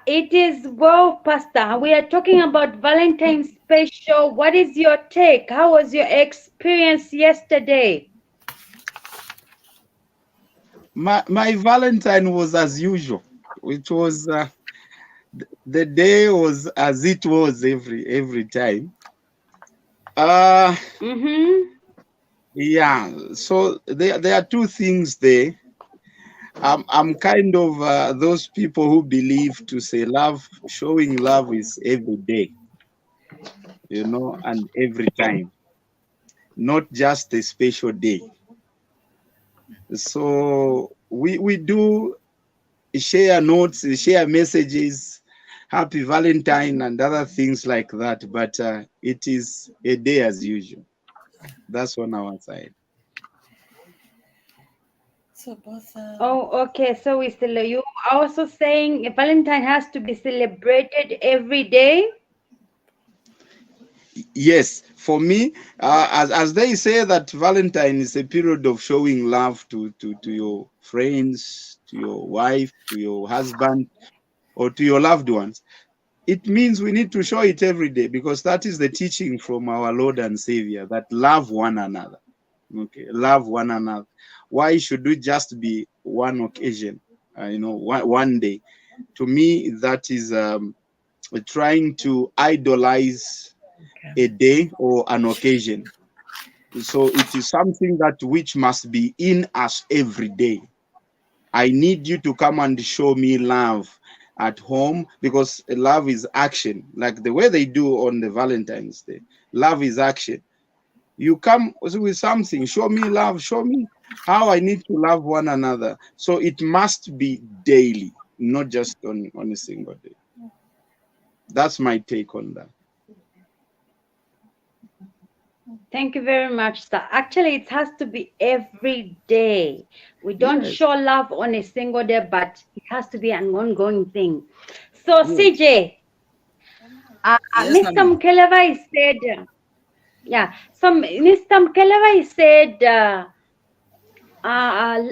It is well, Pastor. We are talking about Valentine's special. What is your take? How was your experience yesterday? My Valentine was as usual, which was the day was as it was every time. Yeah. So there are two things there. I'm kind of those people who believe to say showing love is every day, you know, and every time, not just a special day. So we do share notes, share messages, happy Valentine and other things like that, but it is a day as usual. That's on our side. So both. Oh, okay. So you also saying Valentine has to be celebrated every day? Yes, for me, as they say that Valentine is a period of showing love to your friends, to your wife, to your husband, or to your loved ones. It means we need to show it every day, because that is the teaching from our Lord and Savior, that love one another. Okay, love one another. Why should we just be one occasion? One day. To me, that is trying to idolize a day or an occasion. So it is something that which must be in us every day. I need you to come and show me love at home, because love is action, like the way they do on the Valentine's Day. Love is action. You come with something, show me love, show me how I need to love one another. So it must be daily, not just on a single day. That's my take on that. Thank you very much, sir. Actually, it has to be every day. We don't Yes. show love on a single day, but it has to be an ongoing thing. So, Yes. CJ, Yes, Mr. ma'am. Mukelabai said, Mr. Mukelabai said,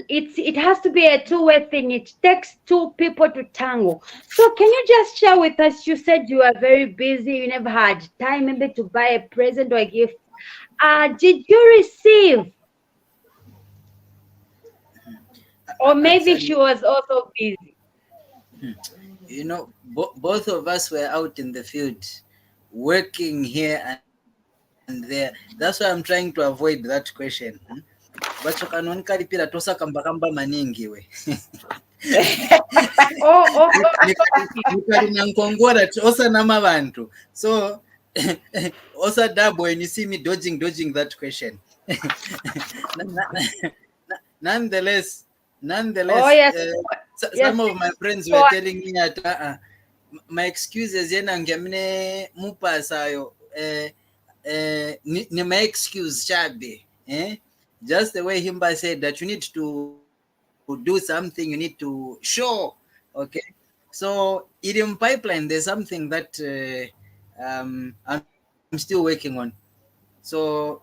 it has to be a two-way thing. It takes two people to tango. So can you just share with us? You said you are very busy. You never had time maybe to buy a present or a gift. Did you receive? Or maybe Actually, she was also busy. you know, both of us were out in the field working here and there. That's why I'm trying to avoid that question. Vachokanonikalipira tosa kamba maningi we. Nikalina nkongora osa nama vantu. So osa double when you see me dodging that question. Nonetheless, Oh, yes. some of my friends were telling me that my excuses yena ngemne mupasayo ni my excuse chabe, just the way Himba said that you need to do something, you need to show. Okay, so in pipeline there's something that I'm still working on. So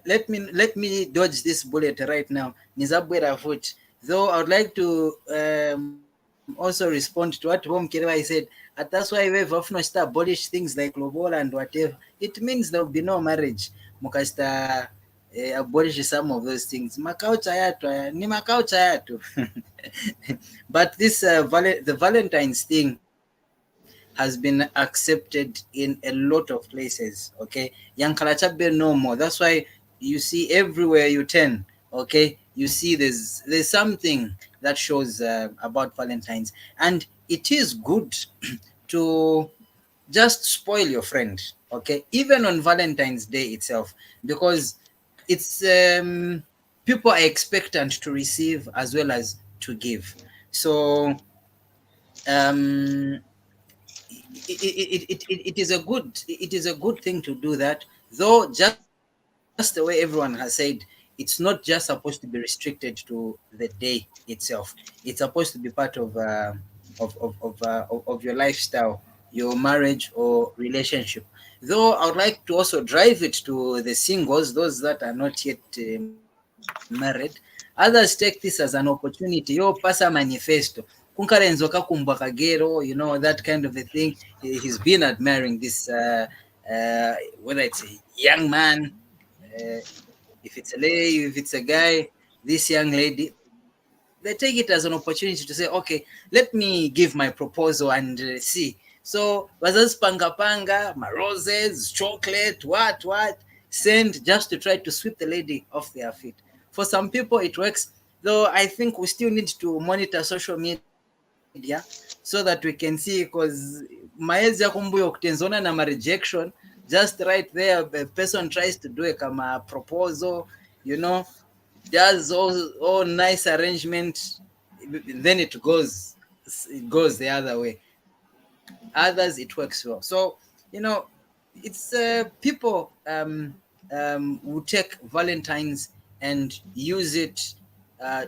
let me dodge this bullet right now. Nizabwera foot Though I would like to also respond to what Mukelabai said. That's why we've often abolish things like lobola and whatever. It means there will be no marriage. Mukasta abolish some of those things. Makaucha yatu, ni makaucha yatu. But this the Valentine's thing has been accepted in a lot of places. Okay, Yankalachabe no more. That's why you see everywhere you turn. Okay, you see there's something that shows about Valentine's, and it is good to just spoil your friend. Okay, even on Valentine's Day itself, because it's people are expectant to receive as well as to give. So um it is a good thing to do that, though just the way everyone has said, it's not just supposed to be restricted to the day itself. It's supposed to be part of your lifestyle, your marriage or relationship. Though I would like to also drive it to the singles, those that are not yet married. Others take this as an opportunity. Yo, pasa manifesto. Kunkarenzo kakumbwa kagero, that kind of a thing. He's been admiring this, whether it's a young man, if it's a lady, if it's a guy, this young lady, they take it as an opportunity to say, okay, let me give my proposal and see. So, wazas panga panga, my roses, chocolate, what, send just to try to sweep the lady off their feet. For some people, it works, though I think we still need to monitor social media so that we can see, because maezi ya kumbuyo kutenzona na ma rejection, just right there, the person tries to do a kama proposal, does all nice arrangement, then it goes the other way. Others it works well. So it's people who take Valentines and use it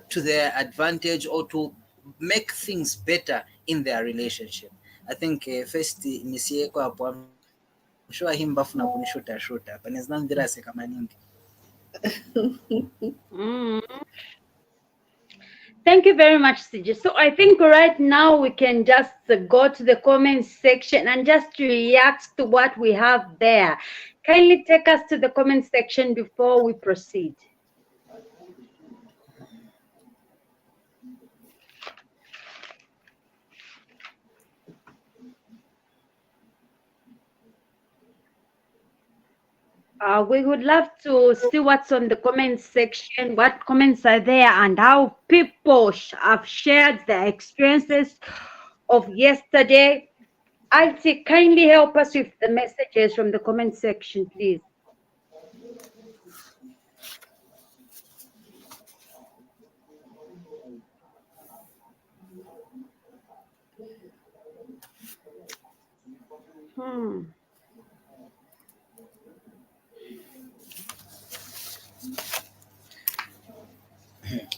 to their advantage or to make things better in their relationship. I think first nisieko hapo, I'm sure Himba funa kunishuta panezina mvira seka maningi. Mm. Thank you very much, CJ. So I think right now we can just go to the comment section and just react to what we have there. Kindly take us to the comment section before we proceed. We would love to see what's on the comment section, what comments are there, and how people have shared their experiences of yesterday. Auntie, kindly help us with the messages from the comment section, please.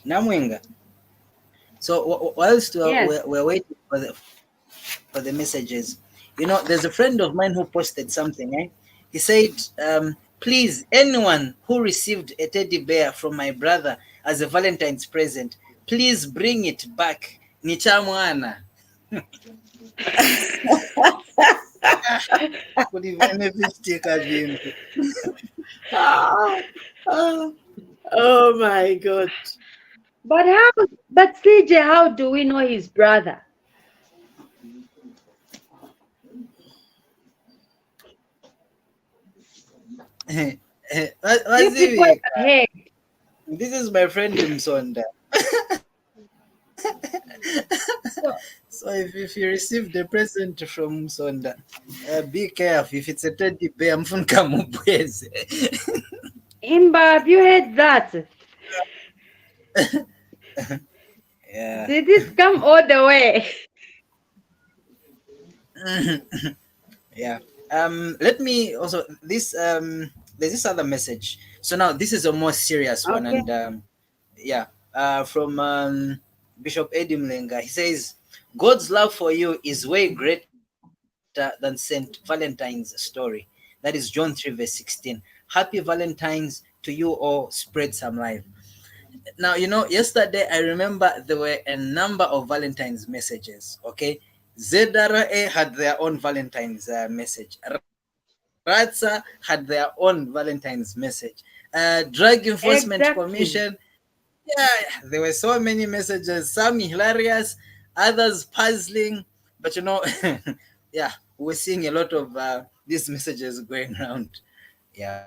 Namwinga. So whilst Yes. we're waiting for the messages, there's a friend of mine who posted something. He said, please, anyone who received a teddy bear from my brother as a Valentine's present, please bring it back. Nichamwana. Oh my God. But CJ, how do we know his brother? You people have heard. This is my friend Msonda. So if you received a present from Msonda, be careful. If it's a teddy bear, mfunka mubweze. Himba, have you heard that? Yeah. Did it come all the way? Yeah. Let me also this there's this other message. So now this is a more serious one, Okay. and yeah, from Bishop Eddie Mlenga. He says, God's love for you is way greater than St. Valentine's story. That is John 3, verse 16. Happy Valentine's to you all, spread some life. Now, yesterday I remember there were a number of Valentine's messages. Okay, ZRA had their own Valentine's message. Ratsa had their own Valentine's message. Drug Enforcement Commission. Exactly. Yeah, there were so many messages. Some hilarious, others puzzling. But yeah, we're seeing a lot of these messages going around. Yeah.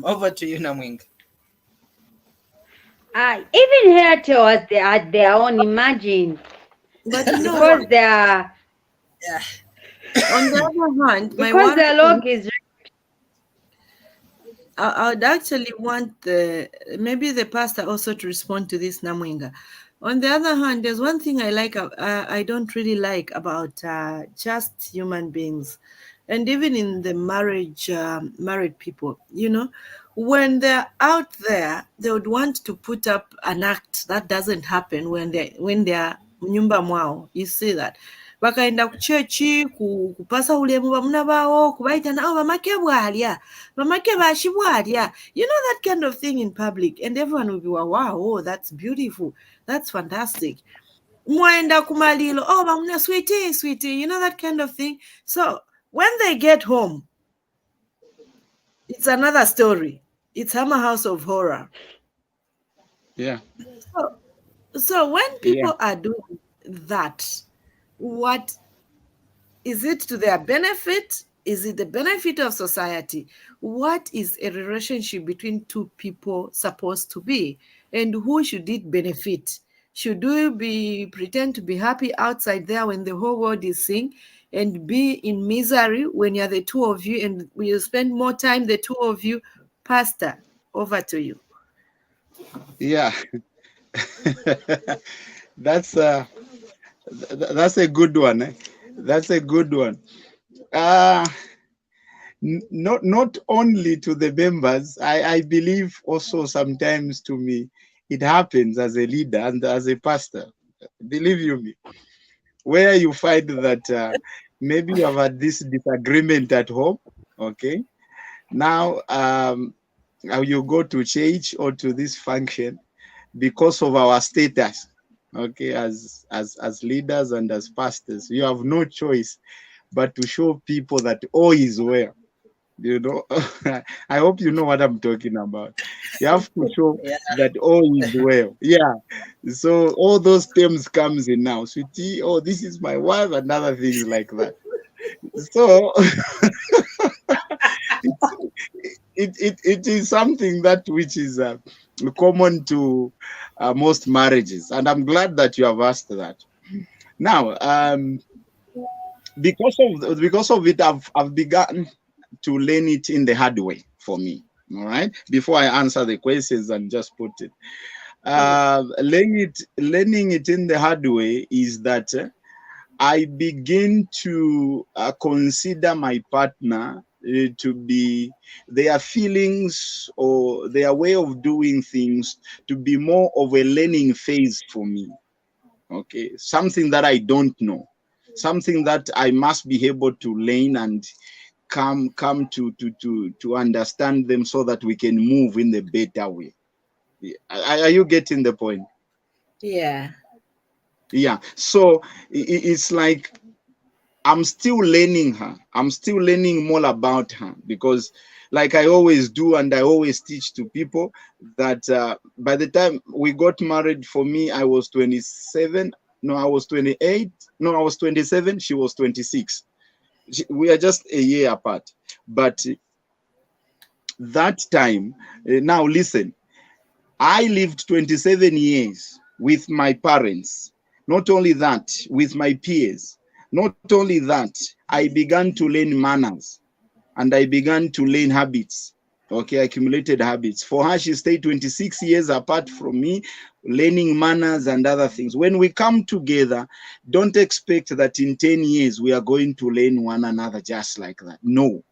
Over to you, Namwing. Even Airtel was they had their own. Imagine, But you know because what? they are Yeah. On the other hand, my because worry the is log is I would actually want maybe the pastor also to respond to this, Namwinga. On the other hand, there's one thing I don't really like about just human beings, and even in the married people, when they're out there, they would want to put up an act that doesn't happen when they're nyumba mwao. You see that. Bakaenda ku chechi kupasa ulemu bamuna bawo kubaita nao bamake bwalya bamake bashi bwalya, that kind of thing in public, and everyone will be wow, oh, that's beautiful, that's fantastic. Mwenda kumalilo, oh bamuna sweetie, that kind of thing. So when they get home, it's another story. It's a house of horror. Yeah. So when Yeah. people are doing that, what is it to their benefit? Is it the benefit of society? What is a relationship between two people supposed to be? And who should it benefit? Should we pretend to be happy outside there when the whole world is seeing, and be in misery when you're the two of you, and we'll spend more time the two of you? Pastor, over to you. Yeah. That's that's a good one. That's a good one. Uh not only to the members, I believe also sometimes to me it happens as a leader and as a pastor. Believe you me, where you find that maybe you have had this disagreement at home. Okay, now now you go to church or to this function because of our status. Okay, as leaders and as pastors, you have no choice but to show people that all is well. You know, I hope you know what I'm talking about. You have to show Yeah. that all is well. Yeah. So all those terms comes in now. Sweetie, oh, this is my wife, and other things like that. So it is something that which is common to most marriages, and I'm glad that you have asked that. Now, because of it, I've begun to learn it in the hard way for me. All right. Before I answer the questions and just put it, learning it in the hard way is that I begin to consider my partner to be their feelings or their way of doing things to be more of a learning phase for me. Okay, something that I don't know, something that I must be able to learn and come to understand them so that we can move in the better way. Are you getting the point? Yeah. Yeah. So it's like I'm still learning her. I'm still learning more about her because, like I always do, and I always teach to people that by the time we got married, for me, I was 27. No, I was 28. No, I was 27. She was 26. We are just a year apart. But that time, now listen, I lived 27 years with my parents. Not only that, with my peers. Not only that, I began to learn manners and I began to learn habits. Okay, accumulated habits. For her, she stayed 26 years apart from me, learning manners and other things. When we come together, don't expect that in 10 years we are going to learn one another just like that. No,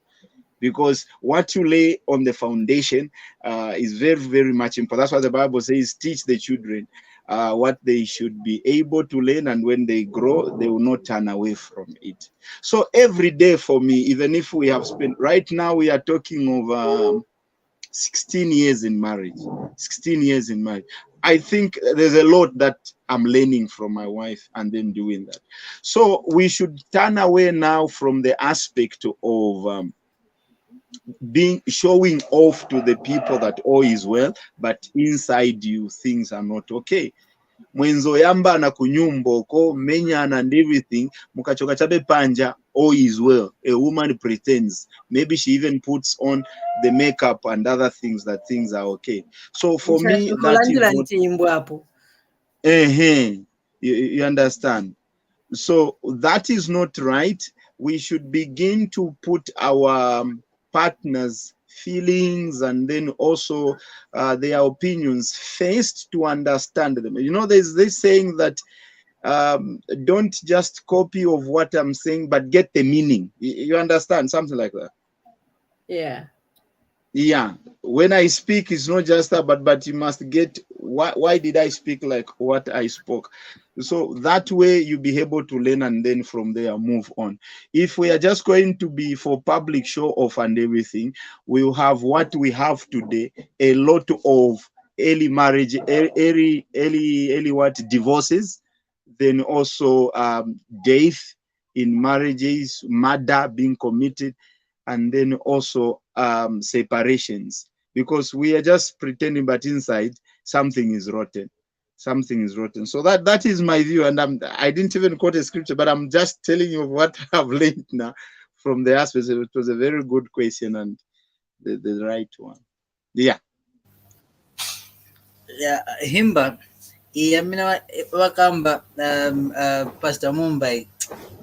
because what you lay on the foundation is very, very much important. That's why the Bible says, teach the children what they should be able to learn, and when they grow, they will not turn away from it. So every day for me, even if we have spent, right now we are talking of 16 years in marriage. 16 years in marriage. I think there's a lot that I'm learning from my wife and then doing that. So we should turn away now from the aspect of being showing off to the people that all is well, but inside you things are not okay. Mwenzo yamba na kunyumba ko menyana and everything mukachoka chabe panja, all is well. A woman pretends, maybe she even puts on the makeup and other things that things are okay. So for me that is not, you understand. So that is not right. We should begin to put our partners' feelings and then also their opinions first to understand them. You know, there's this saying that don't just copy of what I'm saying, but get the meaning. You understand? Something like that. Yeah. Yeah, when I speak, it's not just that, but you must get why did I speak like what I spoke. So that way you be able to learn and then from there move on. If we are just going to be for public show off and everything, we'll have what we have today, a lot of early marriage, early what divorces, then also death in marriages, murder being committed, and then also separations, because we are just pretending, but inside something is rotten. Something is rotten. So that is my view, and I didn't even quote a scripture, but I'm just telling you what I've learned now from the aspect. It was a very good question and the right one. Yeah. Yeah, Himba. Mina wakamba Pastor Mumbai.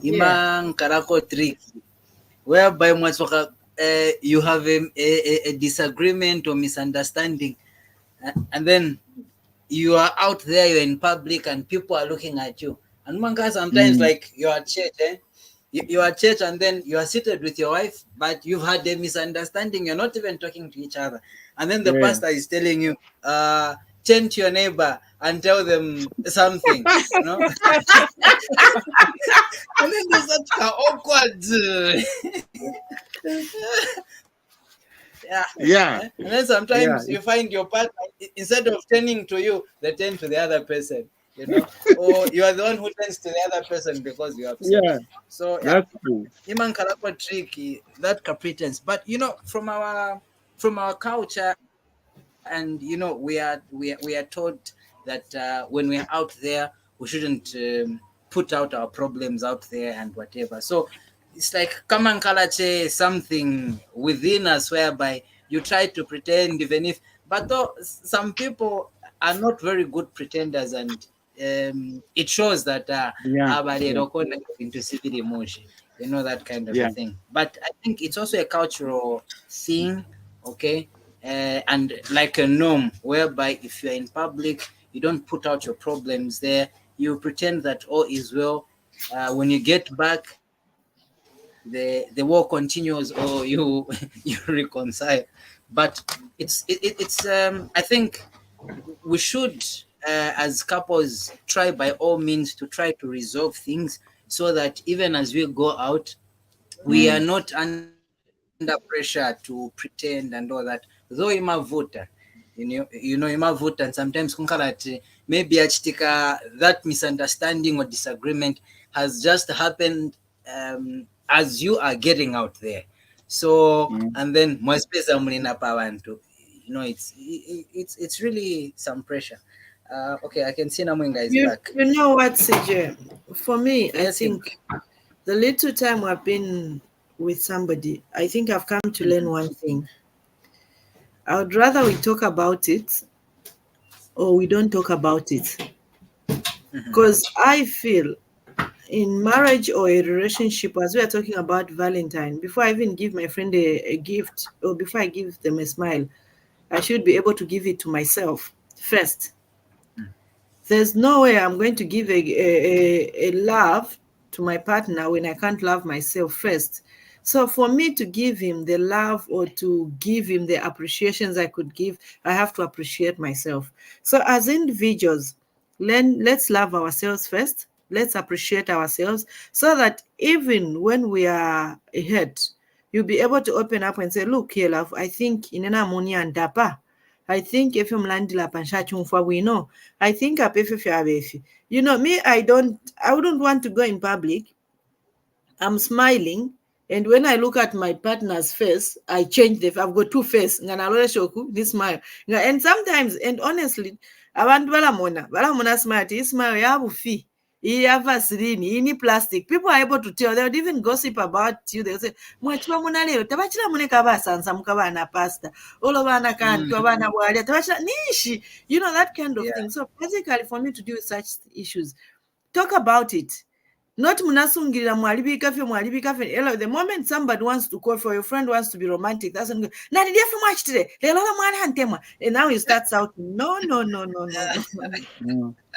Imang karako trick. Whereby you have a disagreement or misunderstanding, and then you are out there, you're in public, and people are looking at you. And manga sometimes like you're at church, you are at church, and then you are seated with your wife, but you've had a misunderstanding. You're not even talking to each other, and then the pastor is telling you, turn to your neighbor and tell them something, you know. And then there's such an awkward. Yeah. And then sometimes you find your partner, instead of turning to you, they turn to the other person, you know, or you are the one who turns to the other person because you're upset. Yeah. So That's true. Iman Kalapa tricky, that pretense. But you know, from our culture, and you know, we are taught that when we are out there, we shouldn't put out our problems out there and whatever. So it's like kamankalache, something within us whereby you try to pretend, even if, but though some people are not very good pretenders, and it shows that into civil emotion, you know, that kind of a thing. But I think it's also a cultural thing, okay, and like a norm whereby if you're in public, you don't put out your problems there, you pretend that all is well. When you get back, the war continues, or you you reconcile. But it's I think we should as couples try by all means to try to resolve things, so that even as we go out, we are not under pressure to pretend and all that. Though imavuta, imavuta, and sometimes kunkalati maybe achitika, that misunderstanding or disagreement has just happened as you are getting out there. So and then mwespesa mlina pawantu, you know, it's really some pressure. Okay, I can see Namwinga is back. You know what, CJ? For me, I think the little time I've been with somebody, I think I've come to learn one thing. I would rather we talk about it or we don't talk about it. Because I feel in marriage or a relationship, as we are talking about Valentine, before I even give my friend a gift, or before I give them a smile, I should be able to give it to myself first. There's no way I'm going to give a love to my partner when I can't love myself first. So for me to give him the love or to give him the appreciations I could give, I have to appreciate myself. So as individuals, let's love ourselves first. Let's appreciate ourselves, so that even when we are hurt, you'll be able to open up and say, look here, love, I think in an ammonia and dapa. I think if I'm landing up and shachung for we know. I think up if you know me, I wouldn't want to go in public. I'm smiling, and when I look at my partner's face, I change I've got two faces. This smile. And sometimes, and honestly, abantu balamona smile. This smile yabufi. Ini plastic. People are able to tell. They would even gossip about you. They'll say, "Mwachwa muna leo, tabachira mune kabasansa mukabana pasta. Olobana kan, kabana wali, tabachira nishi." You know, that kind of thing. So basically, for me to deal with such issues, talk about it. Not munasungirira mwalibika. The moment somebody wants to call for your friend wants to be romantic, that's not good. Now did you much today? And now he starts out. No.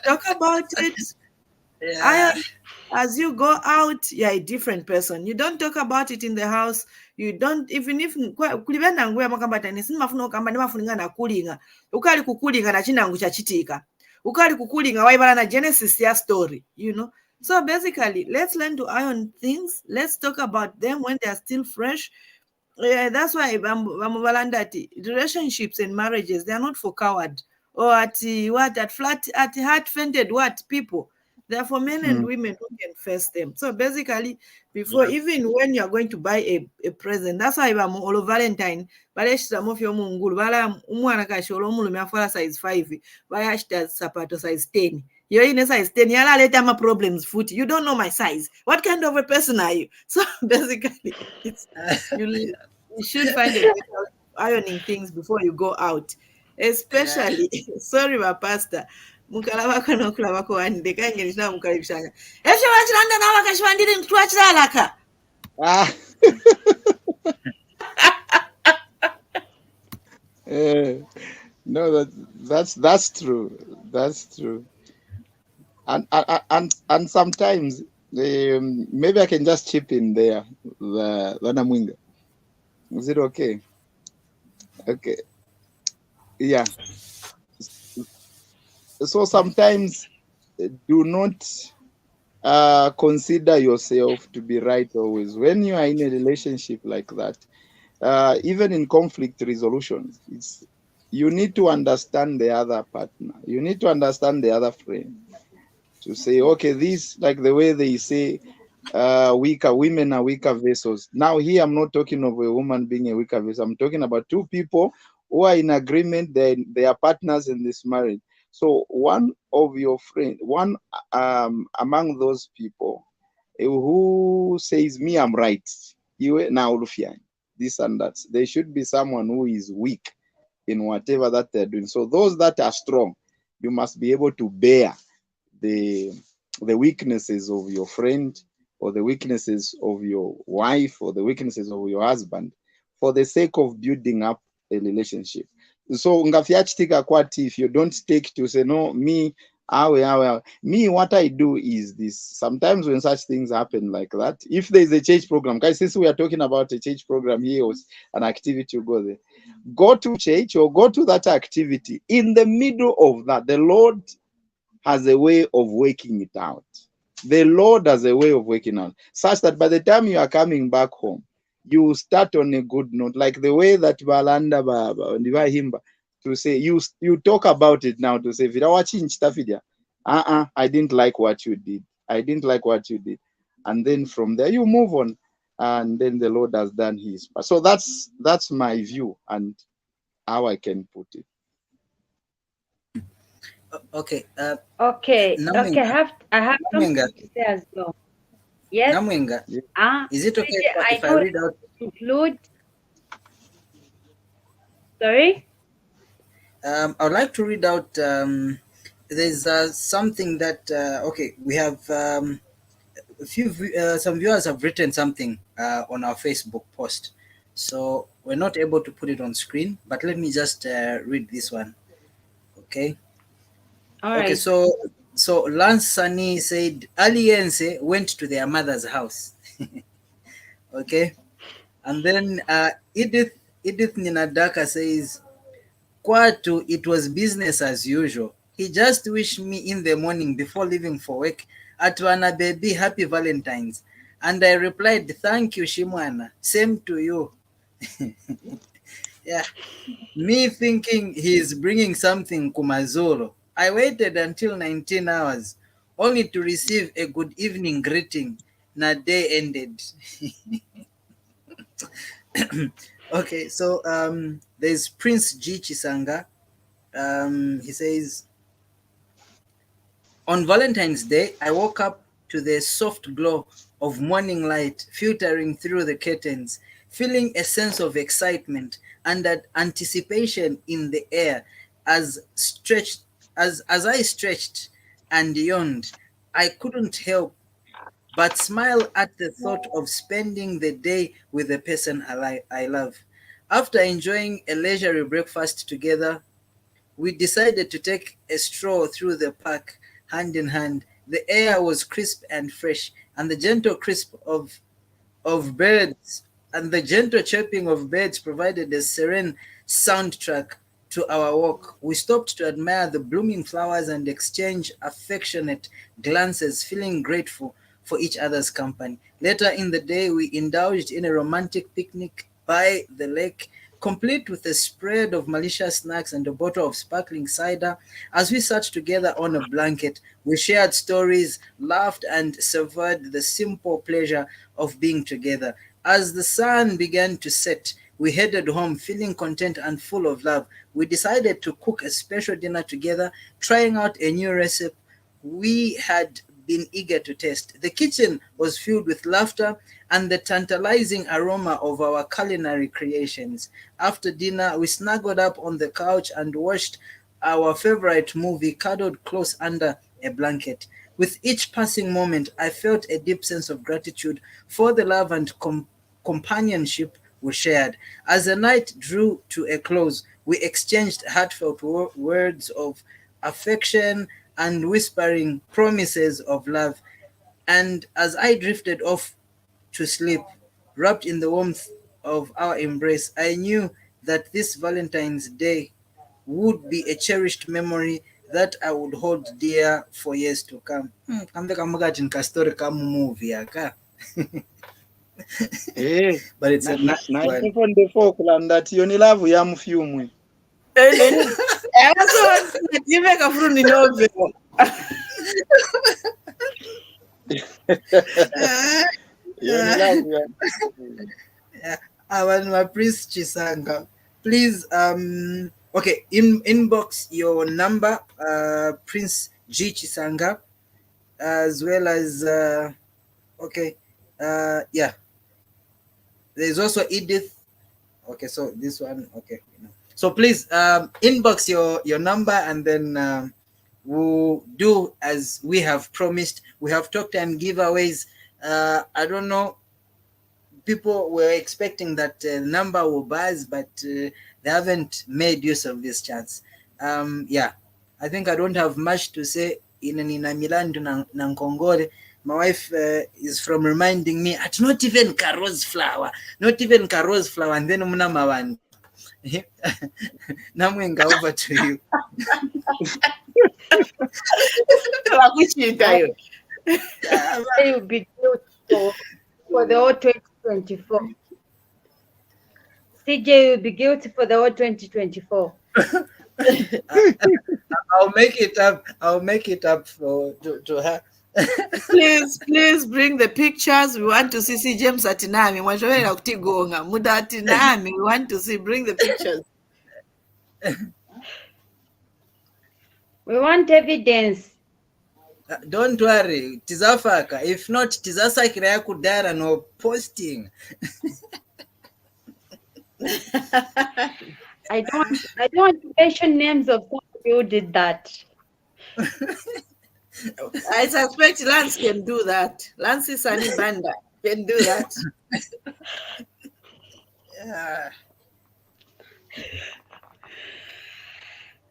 Talk about it. As you go out, you're a different person. You don't talk about it in the house. You don't, even if kulibenda nguya makambata nisimafuna kamba nimafuninga na kulinga. Ukali kukulinga na chinangu cha chitika. Ukali kukulinga waibala na genesis ya story, you know. So basically, let's learn to iron things. Let's talk about them when they are still fresh. That's why relationships and marriages, they are not for coward or at heart-fainted people. They are for men and women who can face them. So basically, before even when you are going to buy a present, that's why I'm all Valentine. Size 5, sapato size 10. You're in a size 10. My problems, foot. You don't know my size. What kind of a person are you? So basically, you should find a way of ironing things before you go out. Especially, sorry, my pastor. Mukelabai nokulabako wande kange nishina mukalibishanga. Esho wachiranda na wakashwandire mtwachiralaka. No, that's true. That's true. And sometimes maybe I can just chip in there the Namwinga. Is it okay? Okay. Yeah. So sometimes do not consider yourself to be right always. When you are in a relationship like that, even in conflict resolutions, you need to understand the other partner. You need to understand the other friend. To say, okay, this, like the way they say, weaker women are weaker vessels. Now here I'm not talking of a woman being a weaker vessel. I'm talking about two people who are in agreement, they are partners in this marriage. So one of your friends, one among those people who says, me, I'm right, you now this and that. There should be someone who is weak in whatever that they're doing. So those that are strong, you must be able to bear the weaknesses of your friend or the weaknesses of your wife or the weaknesses of your husband for the sake of building up a relationship. So if you don't take to say, no, me, me, what I do is this. Sometimes when such things happen like that, if there is a church program, guys, since we are talking about a church program here or an activity, you go there, go to church or go to that activity. In the middle of that, the Lord has a way of working it out. The Lord has a way of working out, such that by the time you are coming back home, you start on a good note, like the way that Valanda Himba to say you talk about it now to say I didn't like what you did. I didn't like what you did, and then from there you move on, and then the Lord has done His part. So that's my view and how I can put it. Okay. Okay. Namwinga. I have something to say as well. Yes. Namwinga. Is it okay if I read out? Include. Sorry. I would like to read out. There's something that okay. We have some viewers have written something on our Facebook post, so we're not able to put it on screen. But let me just read this one. Okay. All right. Okay. So Lance Sani said Aliense went to their mother's house. Okay. And then Edith Ninadaka says, Kwatu, it was business as usual. He just wished me in the morning before leaving for work. Atwana baby, happy Valentines. And I replied, "Thank you, Shimwana. Same to you." Yeah. Me thinking he's bringing something kumazolo. I waited until 19 hours, only to receive a good evening greeting. Na day ended. Okay, so there's Prince G Chisanga. He says, on Valentine's Day, I woke up to the soft glow of morning light filtering through the curtains, feeling a sense of excitement and that anticipation in the air as I stretched and yawned. I couldn't help but smile at the thought of spending the day with the person I love. After enjoying a leisurely breakfast together, we decided to take a stroll through the park hand in hand. The air was crisp and fresh, and the gentle crisp of birds and the gentle chirping of birds provided a serene soundtrack to our walk. We stopped to admire the blooming flowers and exchange affectionate glances, feeling grateful for each other's company. Later in the day, we indulged in a romantic picnic by the lake, complete with a spread of malicious snacks and a bottle of sparkling cider. As we sat together on a blanket, we shared stories, laughed, and savored the simple pleasure of being together. As the sun began to set, we headed home feeling content and full of love. We decided to cook a special dinner together, trying out a new recipe we had been eager to taste. The kitchen was filled with laughter and the tantalizing aroma of our culinary creations. After dinner, we snuggled up on the couch and watched our favorite movie cuddled close under a blanket. With each passing moment, I felt a deep sense of gratitude for the love and companionship we shared. As the night drew to a close, we exchanged heartfelt words of affection and whispering promises of love. And as I drifted off to sleep, wrapped in the warmth of our embrace, I knew that this Valentine's Day would be a cherished memory that I would hold dear for years to come. Kambe kamugati nkastori kamu movie aka. But it's a nice one. 1944 kulanda tiyo ni lavu ya mufyumwe. I also want to give a fruit in novel. Iyo ni lavu ya My Prince Chisanga, please okay, inbox your number, Prince G Chisanga, as well as okay, yeah, there's also Edith. Okay, so this one, okay, so please inbox your number, and then we'll do as we have promised. We have talked and giveaways. I don't know, people were expecting that number will buzz, but they haven't made use of this chance. Yeah, I think I don't have much to say in Milan to Nkongore. My wife is from reminding me at not even Carol's flower, and then Munamawan. Namwinga, over to you. It will be beautiful for the whole 2024. CJ will be guilty for the whole 2024. I'll make it up. I'll make it up to her. Please bring the pictures. We want to see James Atinami. We want to see. Bring the pictures. We want evidence. Don't worry, Tizafaka. If not, Tizasakira Kudara no posting. I don't want to mention names of somebody who did that. I suspect Lance can do that. Lance Sanibanda can do that. Yeah.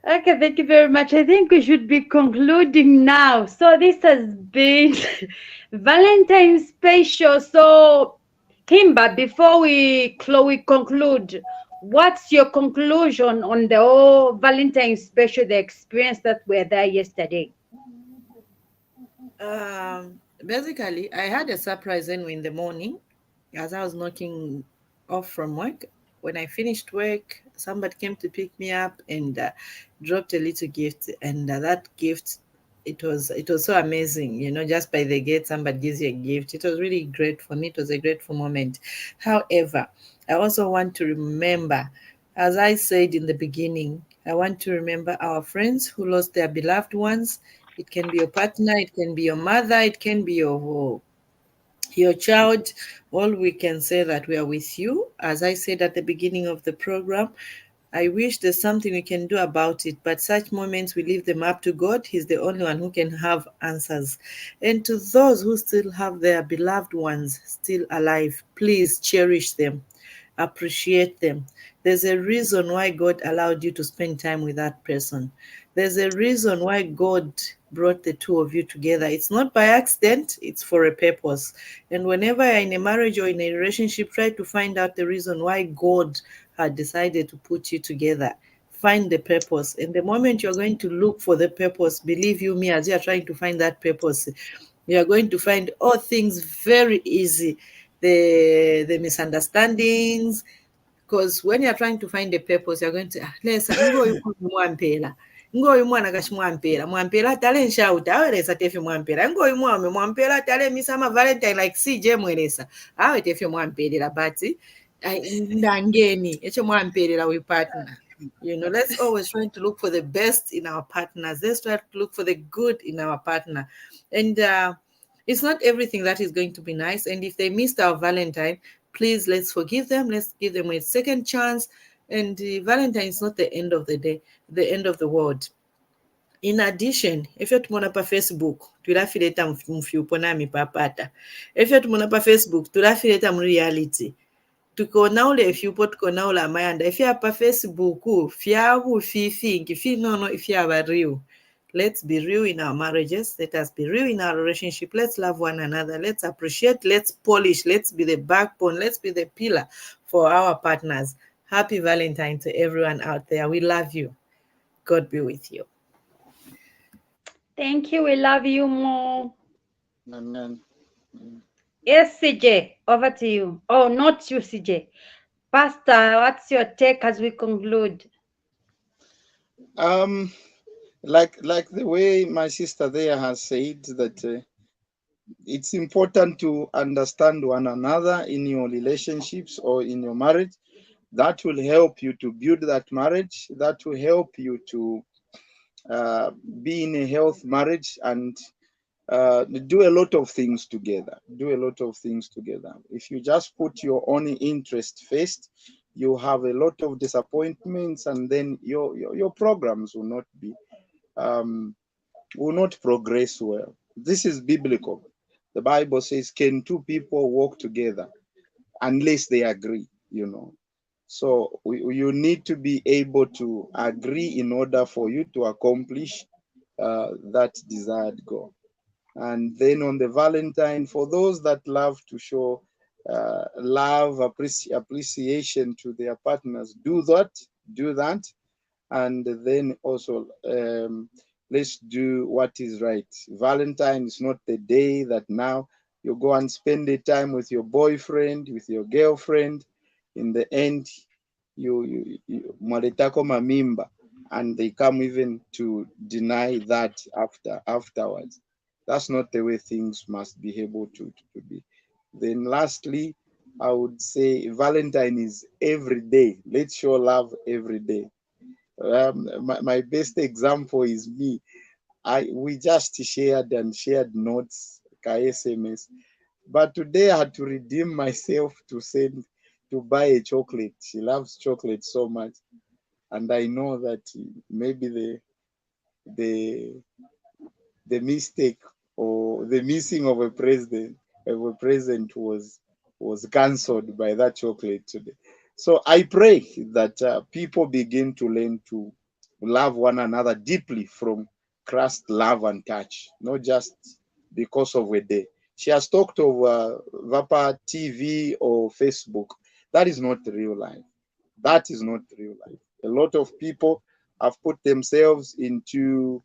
Okay, thank you very much. I think we should be concluding now. So this has been Valentine's special. So Himba, before we conclude, what's your conclusion on the whole Valentine's special, the experience that were there yesterday? Basically, I had a surprise anyway in the morning as I was knocking off from work. When I finished work, somebody came to pick me up and dropped a little gift, and that gift, it was so amazing, just by the gate somebody gives you a gift. It was really great for me. It was a grateful moment. However, I also want to remember, as I said in the beginning, I want to remember our friends who lost their beloved ones. It can be your partner, it can be your mother, it can be your child. All we can say that we are with you. As I said at the beginning of the program, I wish there's something we can do about it, but such moments we leave them up to God. He's the only one who can have answers. And to those who still have their beloved ones still alive, please cherish them, appreciate them. There's a reason why God allowed you to spend time with that person. There's a reason why God brought the two of you together. It's not by accident, it's for a purpose. And whenever you're in a marriage or in a relationship, try to find out the reason why God had decided to put you together. Find the purpose. And the moment you're going to look for the purpose, believe you me, as you're trying to find that purpose, you are going to find all things very easy. The misunderstandings, because when you're trying to find a purpose, you're going to lesa ngoyu mwampela ngoyu mwana kashi mwampela tale nshauta awelesa tefe mwampela ngoyu mwame mwampela tale misama valentine like CJ mwelesa awe tefe mwampelela but ndangeni echo mwampelela we partner. Let's always try to look for the best in our partners. Let's try to look for the good in our partner. And it's not everything that is going to be nice. And if they missed our Valentine, please, let's forgive them. Let's give them a second chance. And Valentine is not the end of the day, the end of the world. In addition, efyo tumona pa Facebook tulafileta mfyupo nami papata. Efyo tumona pa Facebook tulafileta mu reality. Tukona ule efyupo tukona ule amayanda. Efya pa Facebook fyabu fifingi finono ifyaba real. Let's be real in our marriages. Let us be real in our relationship. Let's love one another. Let's appreciate. Let's polish. Let's be the backbone. Let's be the pillar for our partners. Happy Valentine to everyone out there. We love you. God be with you. Thank you. We love you more. Amen. Yes, CJ, over to you. Oh, not you, CJ. Pastor, what's your take as we conclude? Like the way my sister there has said that it's important to understand one another in your relationships or in your marriage. That will help you to build that marriage. That will help you to be in a health marriage and do a lot of things together. Do a lot of things together. If you just put your own interest first, you have a lot of disappointments, and then your programs will not progress well. This is biblical. The Bible says, "Can two people walk together unless they agree?" So you need to be able to agree in order for you to accomplish that desired goal. And then on the Valentine, for those that love to show love, appreciation to their partners, do that. And then also let's do what is right. Valentine is not the day that now you go and spend the time with your boyfriend, with your girlfriend. In the end, you mwaletako mamimba, and they come even to deny that afterwards. That's not the way things must be able to be. Then lastly, I would say Valentine is every day. Let's show love every day. My best example is me. We just shared notes, SMS. But today I had to redeem myself to buy a chocolate. She loves chocolate so much, and I know that maybe the mistake or the missing of a present was cancelled by that chocolate today. So I pray that people begin to learn to love one another deeply from Christ's love and touch, not just because of a day. She has talked of Vapa TV or Facebook. That is not real life. That is not real life. A lot of people have put themselves into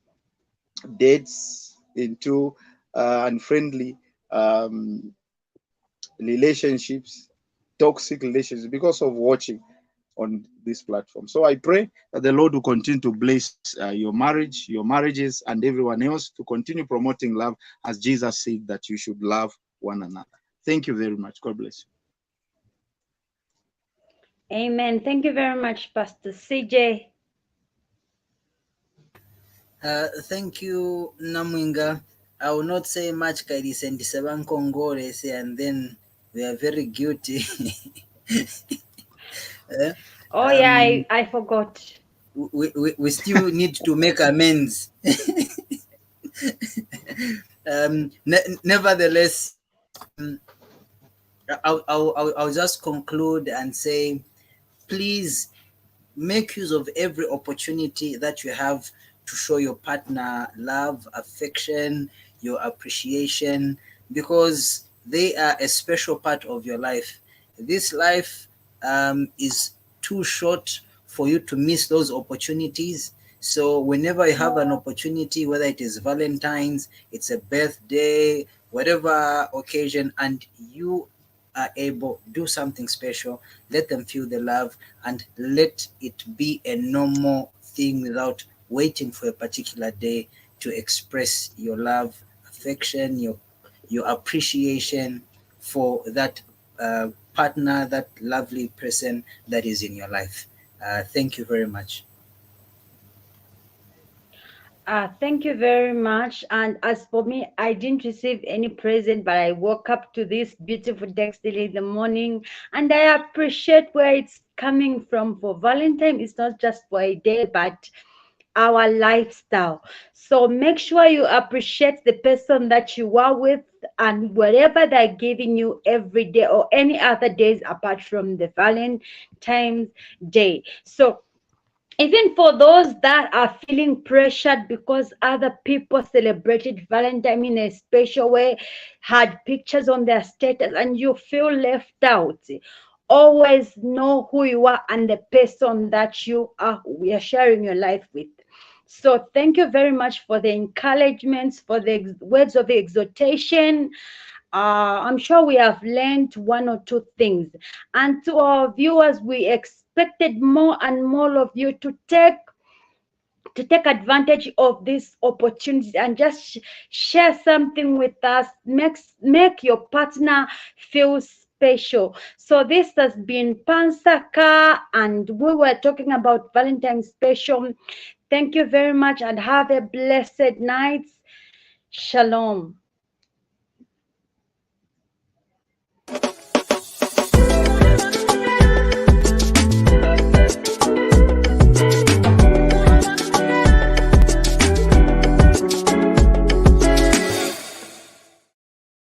dates, into unfriendly um, relationships, toxic relationships, because of watching on this platform. So I pray that the Lord will continue to bless your marriage, your marriages, and everyone else to continue promoting love as Jesus said that you should love one another. Thank you very much. God bless you. Amen. Thank you very much, Pastor CJ. Thank you, Namwinga. I will not say much, Kairis and Sevan Congore, and then we are very guilty. Eh? Oh yeah, um, I forgot. we still need to make amends. Nevertheless, I'll just conclude and say, please make use of every opportunity that you have to show your partner love, affection, your appreciation, because they are a special part of your life. This life is too short for you to miss those opportunities. So whenever you have an opportunity, whether it is Valentine's, it's a birthday, whatever occasion, and you are able to do something special, let them feel the love and let it be a normal thing without waiting for a particular day to express your love, affection, your appreciation for that partner, that lovely person that is in your life. Thank you very much. Thank you very much. And as for me, I didn't receive any present, but I woke up to this beautiful text early in the morning, and I appreciate where it's coming from. For Valentine, it's not just for a day, but our lifestyle. So make sure you appreciate the person that you are with and whatever they're giving you every day or any other days apart from the Valentine's Day. So even for those that are feeling pressured because other people celebrated Valentine in a special way, had pictures on their status, and you feel left out, always know who you are and the person that we are sharing your life with. So thank you very much for the encouragements, for the words of exhortation. I'm sure we have learned one or two things. And to our viewers, we expected more and more of you to take advantage of this opportunity and just share something with us. Make your partner feel special. So this has been Pansaka, and we were talking about Valentine's special. Thank you very much and have a blessed night. Shalom.